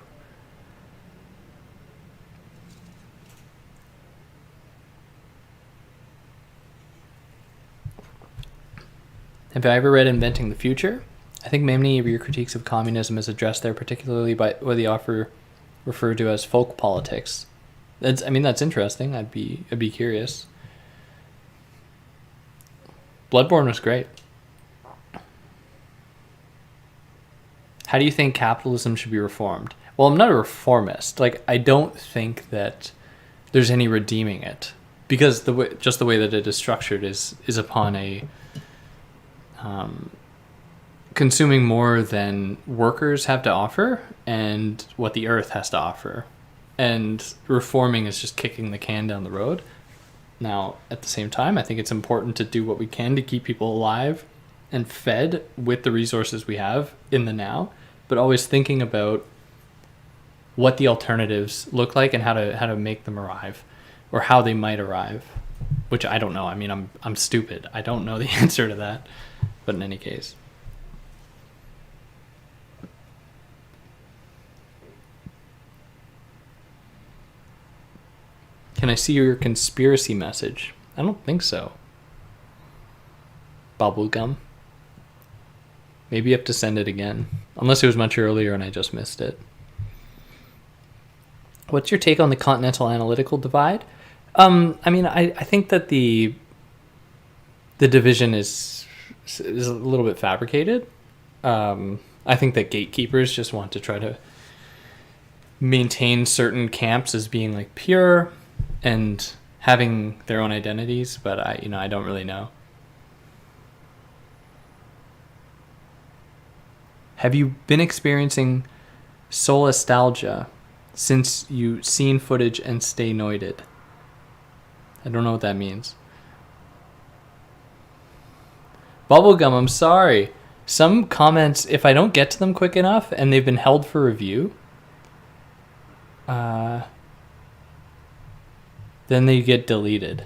Have I ever read Inventing the Future? I think many of your critiques of communism is addressed there, particularly by what the author referred to as folk politics. That's interesting. I'd be curious. Bloodborne was great. How do you think capitalism should be reformed? Well, I'm not a reformist. Like, I don't think that there's any redeeming it, because the way that it is structured is upon a consuming more than workers have to offer and what the earth has to offer. And reforming is just kicking the can down the road. Now, at the same time, I think it's important to do what we can to keep people alive and fed with the resources we have in the now, but always thinking about what the alternatives look like and how to make them arrive, or how they might arrive, which I don't know. I mean, I'm stupid. I don't know the answer to that. But in any case. Can I see your conspiracy message? I don't think so. Bubblegum. Maybe you have to send it again. Unless it was much earlier and I just missed it. What's your take on the continental analytical divide? I think that the division is a little bit fabricated. I think that gatekeepers just want to try to maintain certain camps as being like pure and having their own identities, but I don't really know. Have you been experiencing solastalgia since you seen footage and stay noided? I don't know what that means. Bubblegum, I'm sorry. Some comments, if I don't get to them quick enough and they've been held for review, then they get deleted.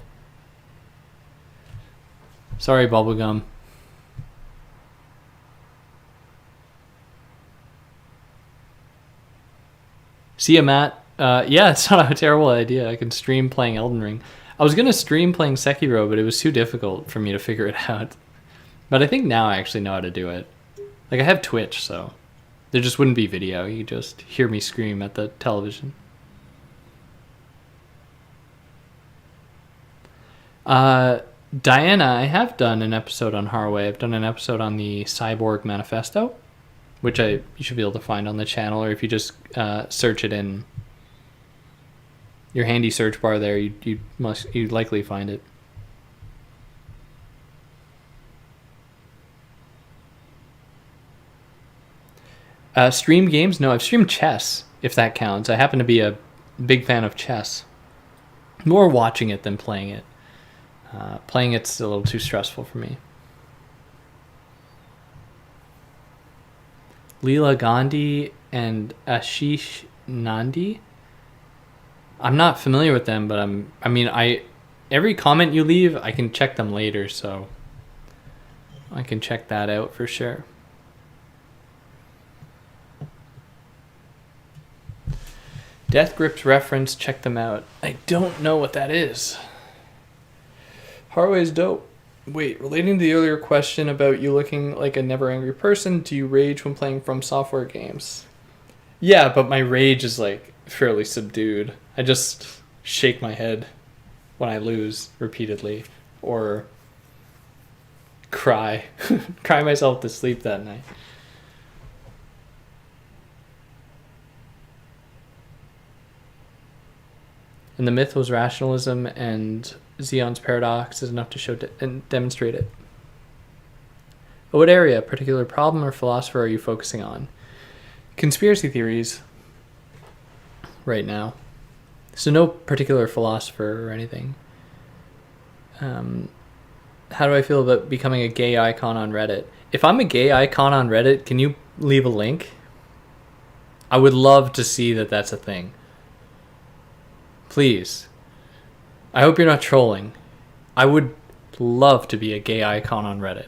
Sorry, Bubblegum. See ya, Matt. Yeah, it's not a terrible idea. I can stream playing Elden Ring. I was going to stream playing Sekiro, but it was too difficult for me to figure it out. But I think now I actually know how to do it. Like, I have Twitch, so there just wouldn't be video. You just hear me scream at the television. Diana, I have done an episode on Harway. I've done an episode on the Cyborg Manifesto, which you should be able to find on the channel, or if you just search it in your handy search bar there, you'd likely find it. Stream games? No, I've streamed chess, if that counts. I happen to be a big fan of chess. More watching it than playing it. Playing it's a little too stressful for me. Leela Gandhi and Ashish Nandi. I'm not familiar with them, but every comment you leave, I can check them later, so I can check that out for sure. Death Grips reference, check them out. I don't know what that is. Harway's dope. Wait, relating to the earlier question about you looking like a never angry person, do you rage when playing From Software games? Yeah, but my rage is like fairly subdued. I just shake my head when I lose repeatedly, or cry. Cry myself to sleep that night. And the myth was rationalism, and Zion's paradox is enough to show and demonstrate it. What area, particular problem or philosopher are you focusing on? Conspiracy theories right now. So no particular philosopher or anything. How do I feel about becoming a gay icon on Reddit? If I'm a gay icon on Reddit, can you leave a link? I would love to see that that's a thing. Please. I hope you're not trolling. I would love to be a gay icon on Reddit.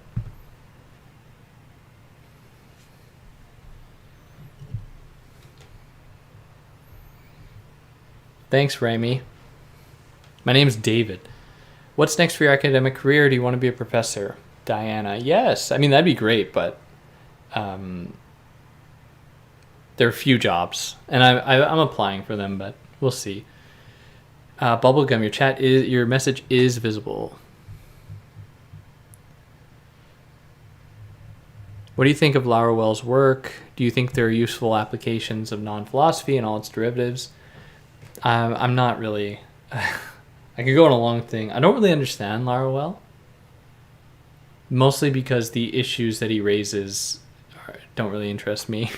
Thanks, Rami. My name's David. What's next for your academic career? Do you want to be a professor? Diana. Yes. I mean, that'd be great, but there are few jobs, and I'm applying for them, but we'll see. Bubblegum, your message is visible. What do you think of Laruel's work? Do you think there are useful applications of non-philosophy and all its derivatives? I'm not really... I could go on a long thing. I don't really understand Laruel. Mostly because the issues that he raises don't really interest me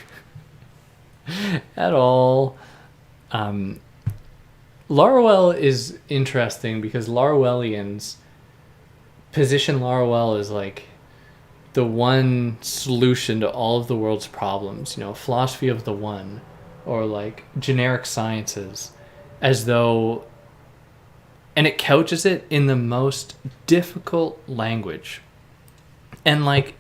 at all. Laruel is interesting because Laruelians position Laruel as like the one solution to all of the world's problems, philosophy of the one, or like generic sciences, as though, and it couches it in the most difficult language. And like,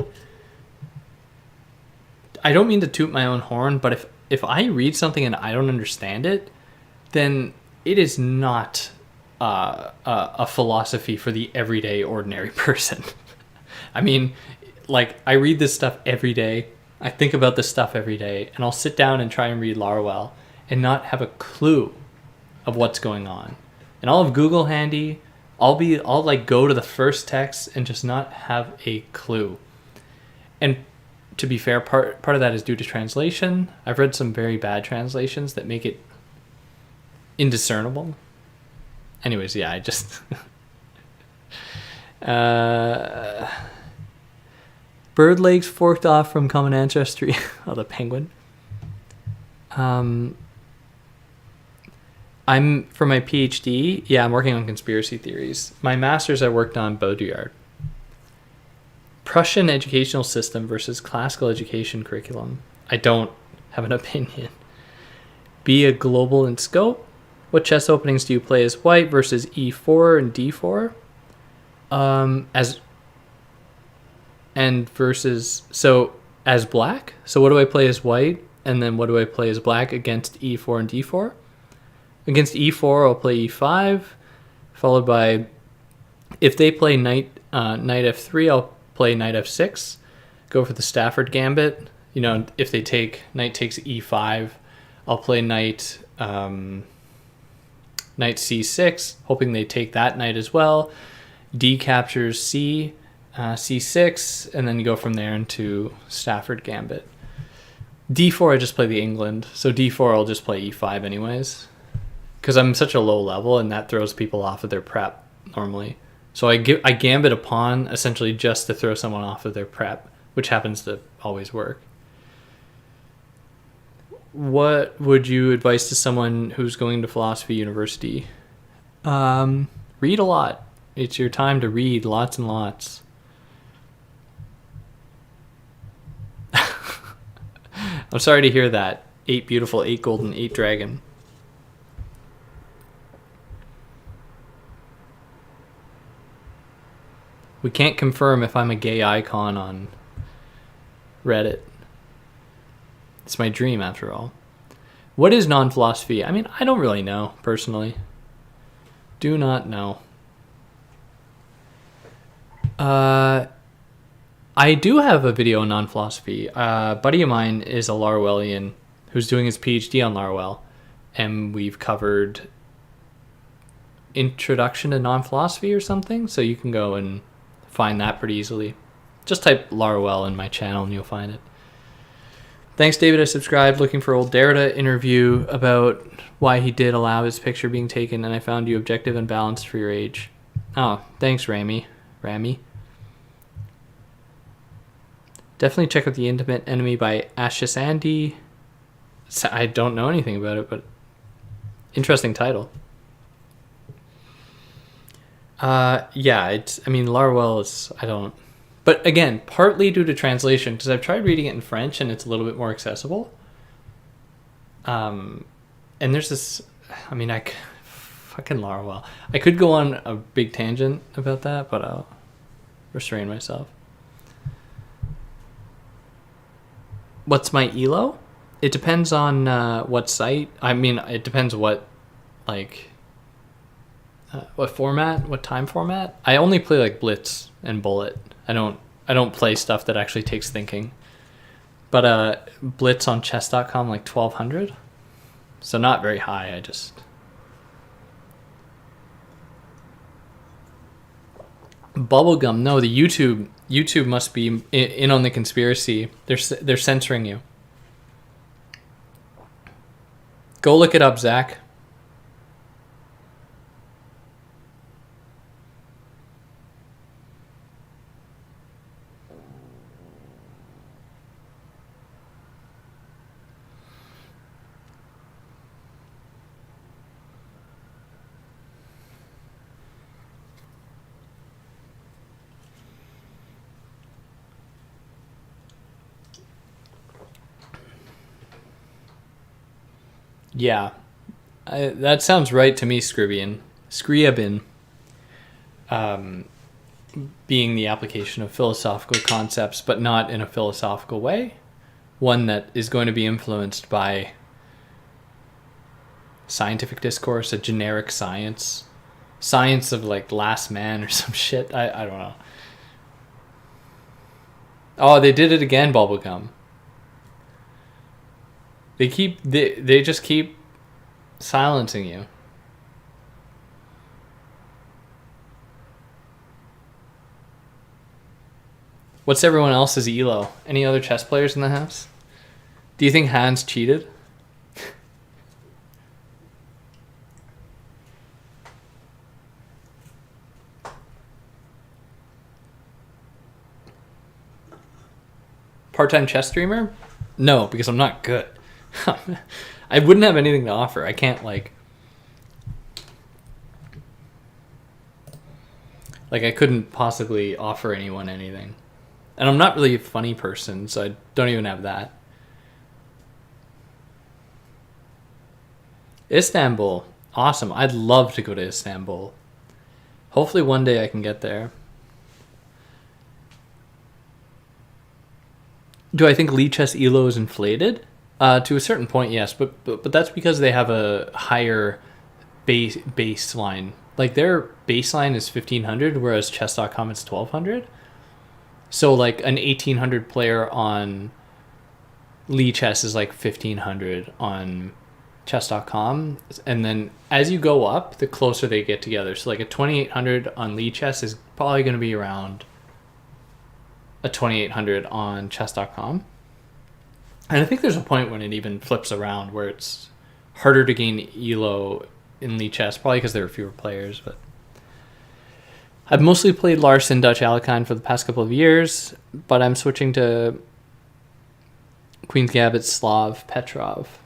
I don't mean to toot my own horn, but if I read something and I don't understand it, then it is not a philosophy for the everyday, ordinary person. I mean, like, I read this stuff every day. I think about this stuff every day, and I'll sit down and try and read Laruel and not have a clue of what's going on. And I'll have Google handy. I'll like go to the first text and just not have a clue. And to be fair, part of that is due to translation. I've read some very bad translations that make it indiscernible. Anyways, yeah, I just bird legs forked off from common ancestry. Oh, the penguin. I'm for my PhD. Yeah, I'm working on conspiracy theories. My master's, I worked on Baudrillard. Prussian educational system versus classical education curriculum. I don't have an opinion. Be a global in scope. What chess openings do you play as white versus e4 and d4? As black. So what do I play as white, and then what do I play as black against e4 and d4? Against e4, I'll play e5, followed by, if they play knight f3, I'll play knight f6. Go for the Stafford gambit. If they take knight takes e5, I'll play knight c6, hoping they take that knight as well. D captures c, c6, and then you go from there into Stafford gambit. d4, I just play the England, so d4 I'll just play e5 anyways, because I'm such a low level, and that throws people off of their prep normally. So I gambit a pawn essentially just to throw someone off of their prep, which happens to always work. What would you advise to someone who's going to philosophy university? Read a lot. It's your time to read lots and lots. I'm sorry to hear that. 8 beautiful, 8 golden, 8 dragon. We can't confirm if I'm a gay icon on Reddit. It's my dream, after all. What is non-philosophy? I mean, I don't really know, personally. Do not know. I do have a video on non-philosophy. A buddy of mine is a Larwellian who's doing his PhD on Larwell, and we've covered Introduction to Non-Philosophy or something, so you can go and find that pretty easily. Just type Larwell in my channel and you'll find it. Thanks, David. I subscribed looking for old Derrida interview about why he did allow his picture being taken, and I found you objective and balanced for your age. Oh, thanks, Rami. Definitely check out The Intimate Enemy by Ashish Andy. I don't know anything about it, but interesting title. Larwell is, I don't, but again, partly due to translation, because I've tried reading it in French and it's a little bit more accessible. And there's this, fucking Larwell. I could go on a big tangent about that, but I'll restrain myself. What's my ELO? It depends on what site. It depends what format, what time format. I only play like Blitz and Bullet. I don't play stuff that actually takes thinking. But Blitz on chess.com like 1200. So not very high. Bubblegum. No, the YouTube must be in on the conspiracy. They're censoring you. Go look it up, Zach. Yeah, that sounds right to me, Scriabin. Being the application of philosophical concepts, but not in a philosophical way. One that is going to be influenced by scientific discourse, a generic science of like last man or some shit. I don't know. Oh, they did it again, Bubblegum. They just keep silencing you. What's everyone else's ELO? Any other chess players in the house? Do you think Hans cheated? Part-time chess streamer? No, because I'm not good. I wouldn't have anything to offer. I can't I couldn't possibly offer anyone anything. And I'm not really a funny person, so I don't even have that. Istanbul. Awesome. I'd love to go to Istanbul. Hopefully one day I can get there. Do I think Lichess ELO is inflated? To a certain point, yes, but that's because they have a higher baseline. Like their baseline is 1500, whereas chess.com is 1200. So like an 1800 player on Lichess is like 1500 on chess.com, and then as you go up, the closer they get together. So like a 2800 on Lichess is probably going to be around a 2800 on chess.com. And I think there's a point when it even flips around where it's harder to gain ELO in Lichess, probably because there are fewer players. But I've mostly played Larsen, Dutch Alekhine for the past couple of years, but I'm switching to Queen's Gambit, Slav, Petrov.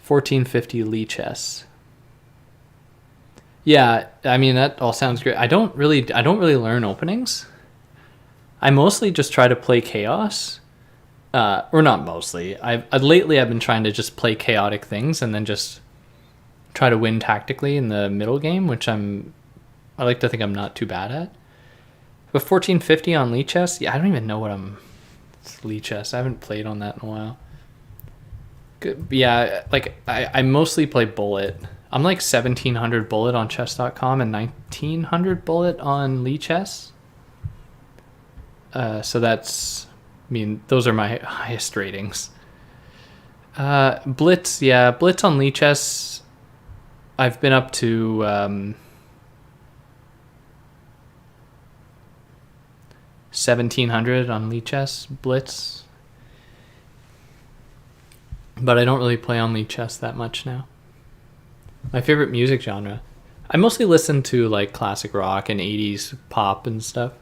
1450 Lichess. Yeah, I mean that all sounds great. I don't really learn openings. I mostly just try to play chaos. Or not mostly. Lately I've been trying to just play chaotic things and then just try to win tactically in the middle game, which I like to think I'm not too bad at. But 1450 on Lee Chess, yeah, I don't even know what Lee Chess. I haven't played on that in a while. Good. Yeah, like I mostly play Bullet. I'm like 1700 Bullet on chess.com and 1900 Bullet on Lee Chess. So that's, I mean, those are my highest ratings. Blitz, yeah, Blitz on Lee Chess, I've been up to 1700 on Lee Chess, Blitz. But I don't really play on Lee Chess that much now. My favorite music genre, I mostly listen to like classic rock and 80s pop and stuff.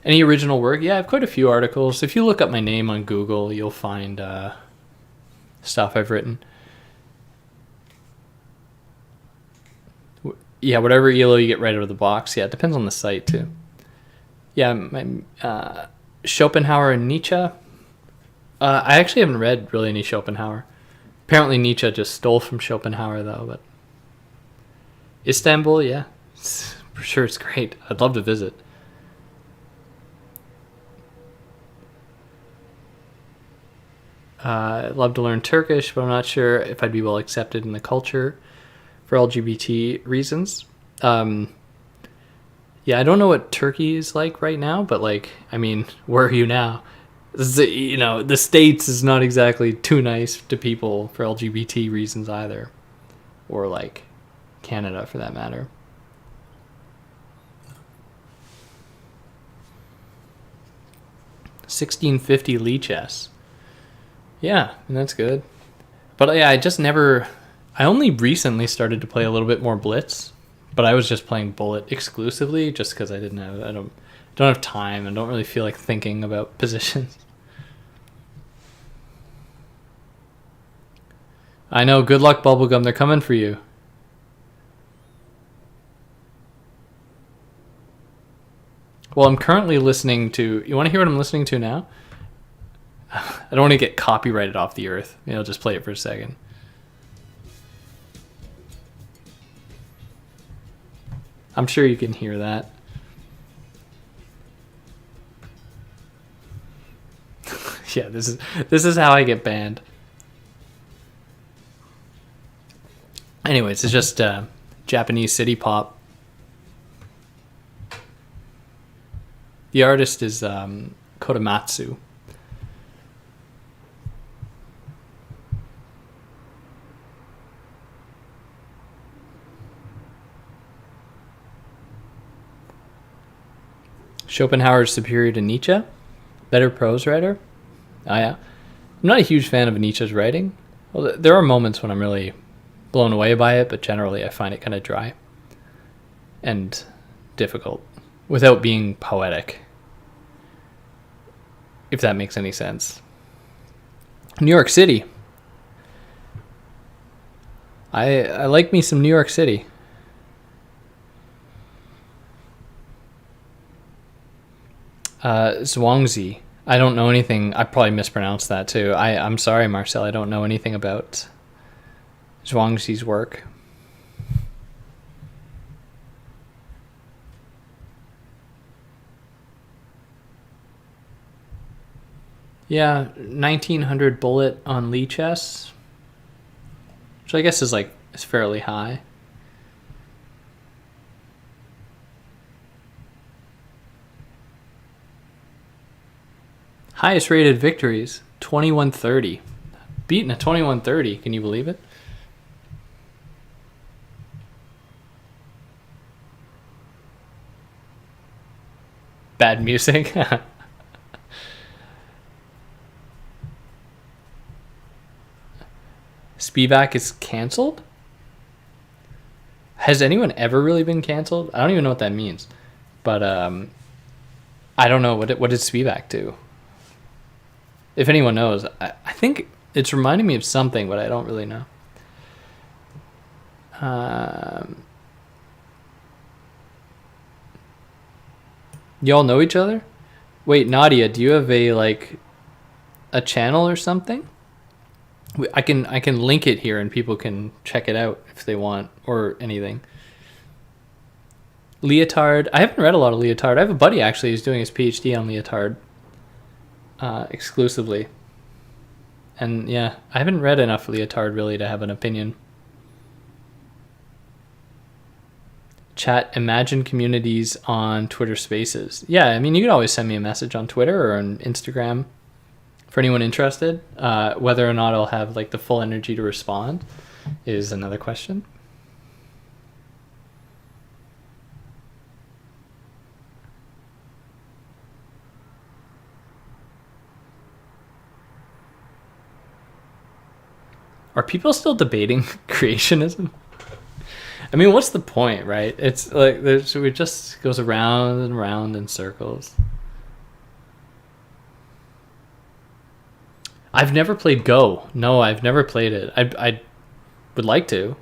Any original work? Yeah, I have quite a few articles. If you look up my name on Google, you'll find stuff I've written. Yeah, whatever ELO you get right out of the box. Yeah, it depends on the site too. Yeah, my Schopenhauer and Nietzsche. I actually haven't read really any Schopenhauer. Apparently Nietzsche just stole from Schopenhauer though. But Istanbul, yeah, for sure it's great. I'd love to visit. I'd love to learn Turkish, but I'm not sure if I'd be well accepted in the culture for LGBT reasons. Yeah, I don't know what Turkey is like right now, but like, I mean, where are you now? The States is not exactly too nice to people for LGBT reasons either, or like Canada for that matter. $16.50 Lee Chess. Yeah, and that's good. But yeah, I only recently started to play a little bit more Blitz, but I was just playing Bullet exclusively just because I don't have time and don't really feel like thinking about positions. I know, good luck, Bubblegum, they're coming for you. Well, I'm currently listening to, you want to hear what I'm listening to now? I don't want to get copyrighted off the earth. Maybe I'll just play it for a second. I'm sure you can hear that. Yeah, this is how I get banned. Anyways, it's just Japanese city pop. The artist is Kodamatsu. Schopenhauer is superior to Nietzsche? Better prose writer? Oh yeah. I'm not a huge fan of Nietzsche's writing. Well, there are moments when I'm really blown away by it, but generally I find it kind of dry and difficult without being poetic, if that makes any sense. New York City. I like me some New York City. Zhuangzi. I don't know anything. I probably mispronounced that too. I'm sorry, Marcel. I don't know anything about Zhuangzi's work. Yeah, 1900 Bullet on Lee Chess, which I guess is fairly high. Highest rated victories, 2130. Beating a 2130, can you believe it? Bad music. Spivak is canceled? Has anyone ever really been canceled? I don't even know what that means. But I don't know. What did Spivak do? If anyone knows, I think It's reminding me of something, but I don't really know. Y'all know each other? Wait, Nadia, do you have a channel or something? I can link it here and people can check it out if they want or anything. Leotard. I haven't read a lot of Leotard. I have a buddy actually who's doing his PhD on Leotard exclusively. And yeah, I haven't read enough Leotard really to have an opinion. Chat, imagine communities on Twitter Spaces. Yeah, I mean, you can always send me a message on Twitter or on Instagram for anyone interested. Whether or not I'll have the full energy to respond is another question. Are people still debating creationism? I mean, what's the point, right? It's it just goes around and around in circles. I've never played Go. No, I've never played it. I would like to.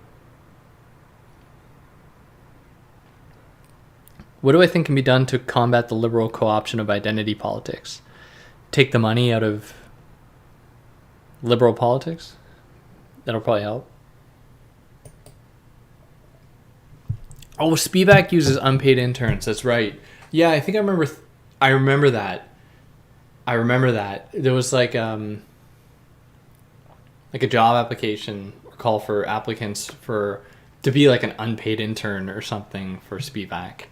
What do I think can be done to combat the liberal co-option of identity politics? Take the money out of liberal politics? That'll probably help. Oh, Spivak uses unpaid interns. That's right. Yeah, I think I remember. I remember that. There was like a job application or call for applicants to be like an unpaid intern or something for Spivak.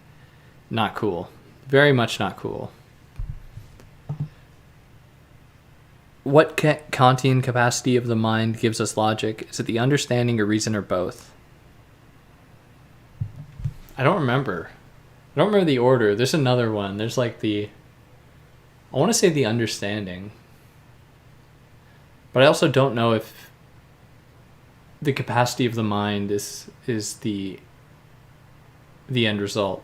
Not cool. Very much not cool. What Kantian capacity of the mind gives us logic? Is it the understanding or reason or both? I don't remember. I don't remember the order. There's another one. There's I want to say the understanding. But I also don't know if the capacity of the mind is the end result.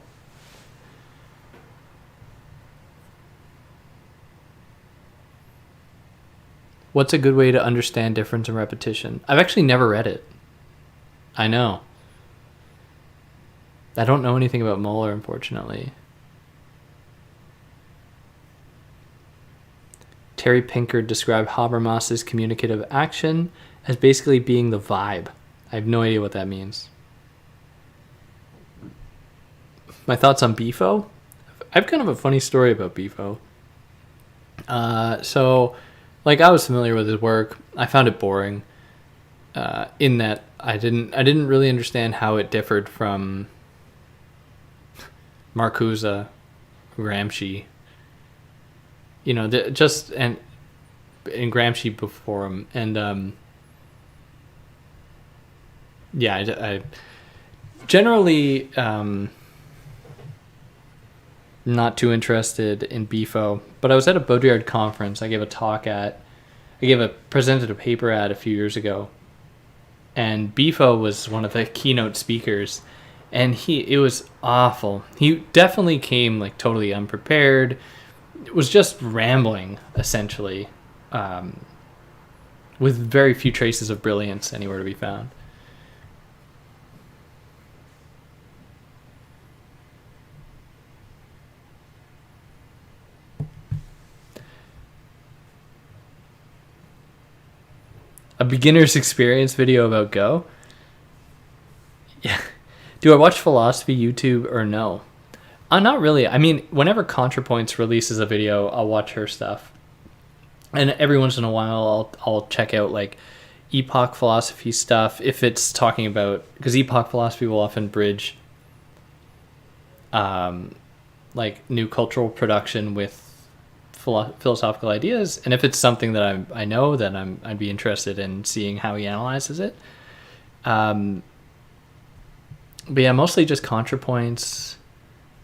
What's a good way to understand difference and repetition? I've actually never read it. I know. I don't know anything about Moeller, unfortunately. Terry Pinkard described Habermas's communicative action as basically being the vibe. I have no idea what that means. My thoughts on Bifo? I have kind of a funny story about Bifo. So, I was familiar with his work. I found it boring. In that I didn't really understand how it differed from Marcuse, Gramsci, and Gramsci before him, and I generally not too interested in Bifo, but I was at a Baudrillard conference. I presented a paper at a few years ago, and Bifo was one of the keynote speakers. And it was awful. He definitely came totally unprepared. It was just rambling, essentially, with very few traces of brilliance anywhere to be found. A beginner's experience video about Go? Yeah. Do I watch philosophy YouTube or no? Not really. I mean, whenever ContraPoints releases a video, I'll watch her stuff. And every once in a while, I'll check out epoch philosophy stuff if it's talking about, because epoch philosophy will often bridge new cultural production with philosophical ideas. And if it's something that I know, then I'd be interested in seeing how he analyzes it. But yeah, mostly just ContraPoints.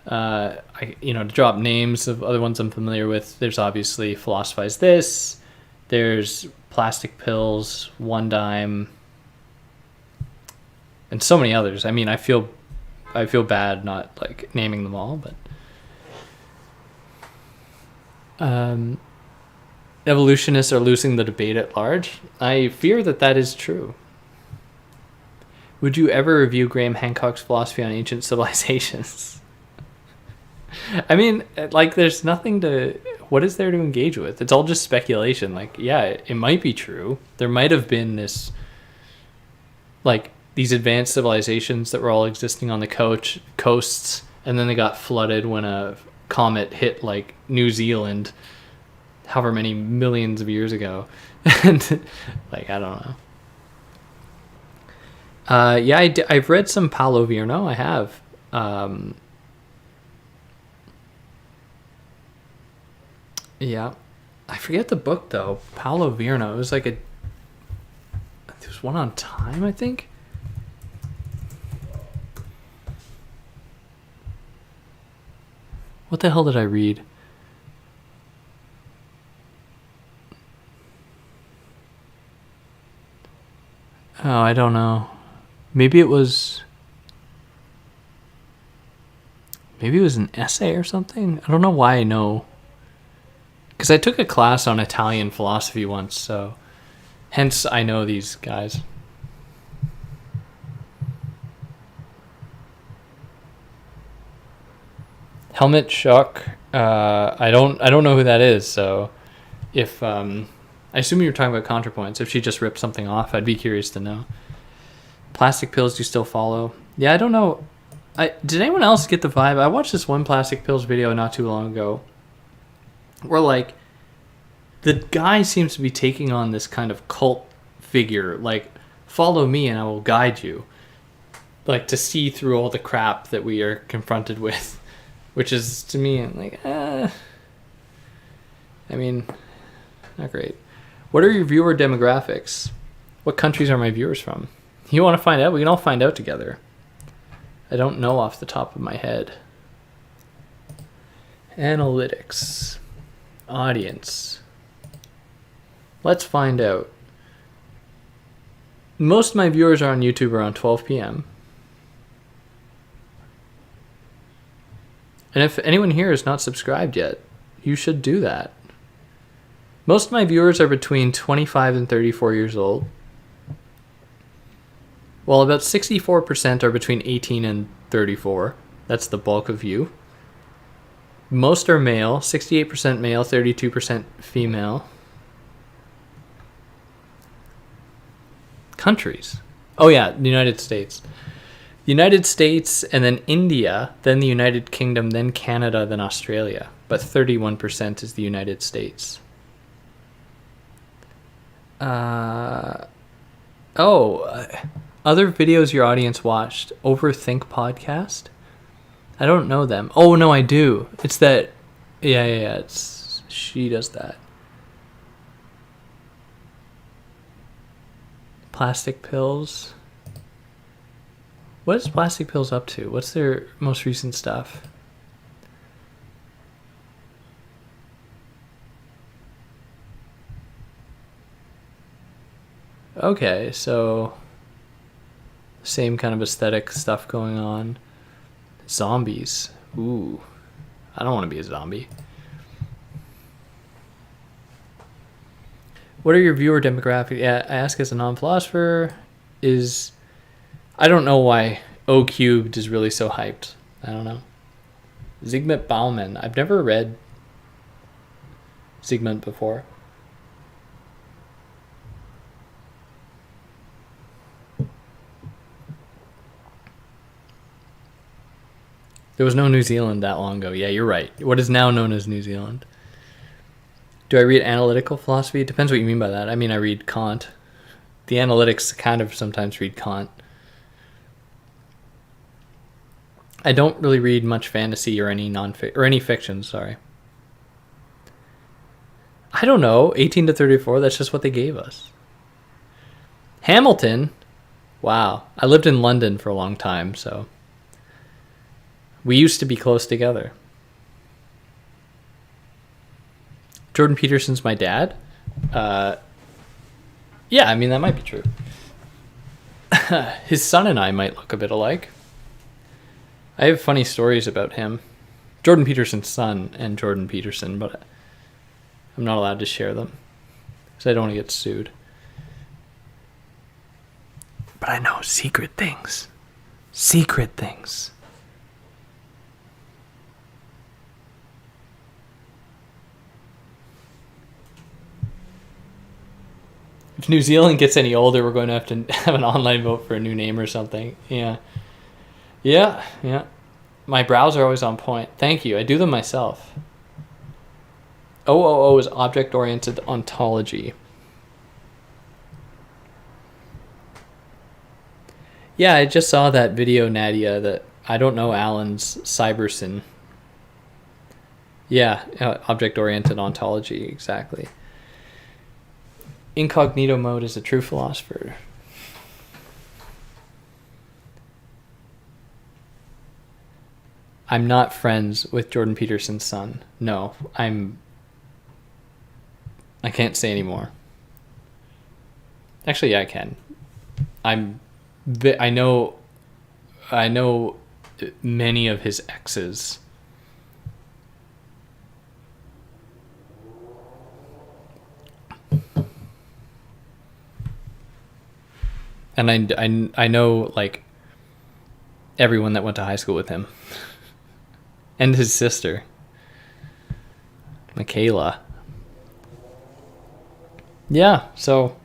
To drop names of other ones I'm familiar with, there's obviously Philosophize This. There's Plastic Pills, One Dime, and so many others. I mean, I feel bad not naming them all, but evolutionists are losing the debate at large. I fear that that is true. Would you ever review Graham Hancock's philosophy on ancient civilizations? I mean, like, there's nothing to... What is there to engage with? It's all just speculation. Like, yeah, it might be true. There might have been this... Like, these advanced civilizations that were all existing on the coasts, and then they got flooded when a comet hit, like, New Zealand however many millions of years ago. And, like, I don't know. Yeah, I've read some Paulo Virno. I have. Yeah. I forget the book, though. Paulo Virno. It was like there was one on time, I think. What the hell did I read? Oh, I don't know. Maybe it was an essay or something. I don't know why I know. Because I took a class on Italian philosophy once, so hence I know these guys. Helmut Schuck. I don't know who that is. So if I assume you're talking about ContraPoints. If she just ripped something off, I'd be curious to know. Plastic pills, do you still follow? Yeah, I don't know. Did anyone else get the vibe? I watched this one plastic pills video not too long ago, where like the guy seems to be taking on this kind of cult figure, like, follow me and I will guide you, like, to see through all the crap that we are confronted with, which is, to me, like, I mean, not great. What are your viewer demographics? What countries are my viewers from? You want to find out? We can all find out together. I don't know off the top of my head. Analytics. Audience. Let's find out. Most of my viewers are on YouTube around 12 p.m. And if anyone here is not subscribed yet, you should do that. Most of my viewers are between 25 and 34 years old, while about 64% are between 18 and 34. That's the bulk of you. Most are male, 68% male, 32% female. Countries. Oh yeah, the United States. The United States, and then India, then the United Kingdom, then Canada, then Australia. But 31% is the United States. Other videos your audience watched. Overthink podcast? I don't know them. Oh, no, I do. It's that... Yeah. She does that. Plastic pills. What is Plastic Pills up to? What's their most recent stuff? Okay, so same kind of aesthetic stuff going on. Zombies. Ooh. I don't want to be a zombie. What are your viewer demographics? Yeah, I ask as a non-philosopher. I don't know why O Cubed is really so hyped. I don't know. Zygmunt Bauman. I've never read Zygmunt before. There was no New Zealand that long ago. Yeah, you're right. What is now known as New Zealand. Do I read analytical philosophy? It depends what you mean by that. I mean, I read Kant. The analytics kind of sometimes read Kant. I don't really read much fantasy or any fiction, sorry. I don't know. 18 to 34, that's just what they gave us. Hamilton. Wow. I lived in London for a long time, so we used to be close together. Jordan Peterson's my dad. Yeah, I mean, that might be true. His son and I might look a bit alike. I have funny stories about him. Jordan Peterson's son and Jordan Peterson, but I'm not allowed to share them because I don't want to get sued. But I know secret things. Secret things. If New Zealand gets any older, we're going to have an online vote for a new name or something. Yeah. My brows are always on point. Thank you. I do them myself. OOO is object-oriented ontology. Yeah, I just saw that video, Nadia, that I don't know Alan's Cyberson. Yeah, object-oriented ontology, exactly. Incognito mode is a true philosopher. I'm not friends with Jordan Peterson's son. No, I can't say anymore. Actually, yeah, I can. I know many of his exes. And I know like everyone that went to high school with him. And his sister, Michaela. Yeah, so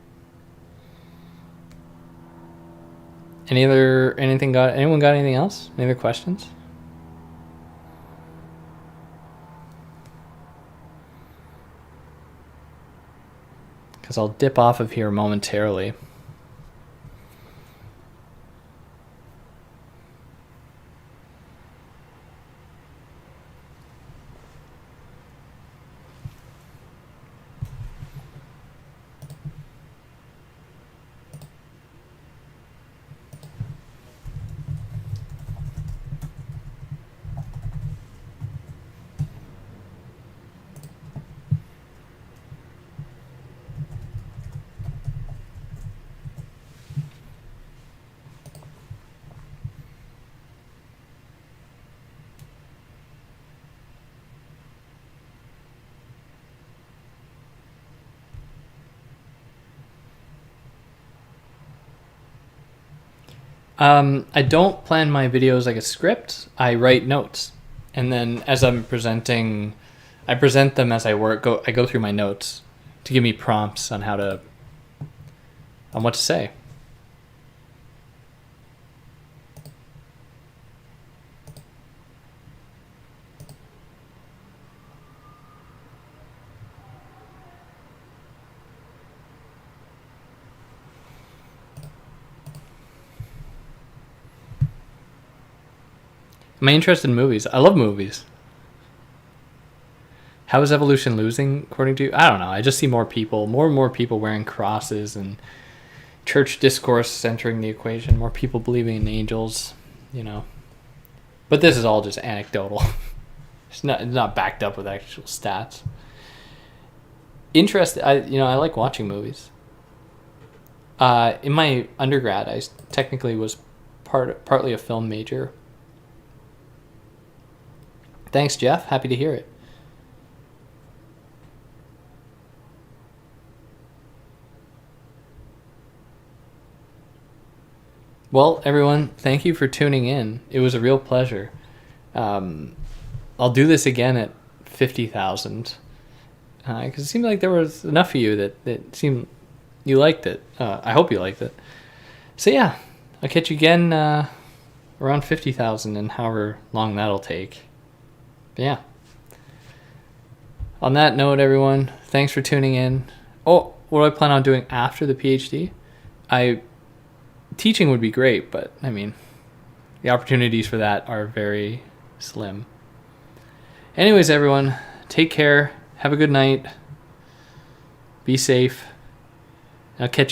anyone got anything else? Any other questions? Because I'll dip off of here momentarily. I don't plan my videos like a script. I write notes, and then as I'm presenting, I present them as I work. I go through my notes to give me prompts on what to say. Am I interested in movies? I love movies. How is evolution losing, according to you? I don't know. I just see more and more people wearing crosses, and church discourse entering the equation. More people believing in angels, But this is all just anecdotal. It's not backed up with actual stats. I like watching movies. In my undergrad, I technically was partly a film major. Thanks, Jeff. Happy to hear it. Well, everyone, thank you for tuning in. It was a real pleasure. I'll do this again at 50,000. Because it seemed like there was enough of you that seemed you liked it. I hope you liked it. So yeah, I'll catch you again around 50,000 and however long that'll take. But yeah. On that note, everyone, thanks for tuning in. Oh, what do I plan on doing after the PhD? Teaching would be great, but I mean, the opportunities for that are very slim. Anyways, everyone, take care. Have a good night. Be safe. I'll catch you.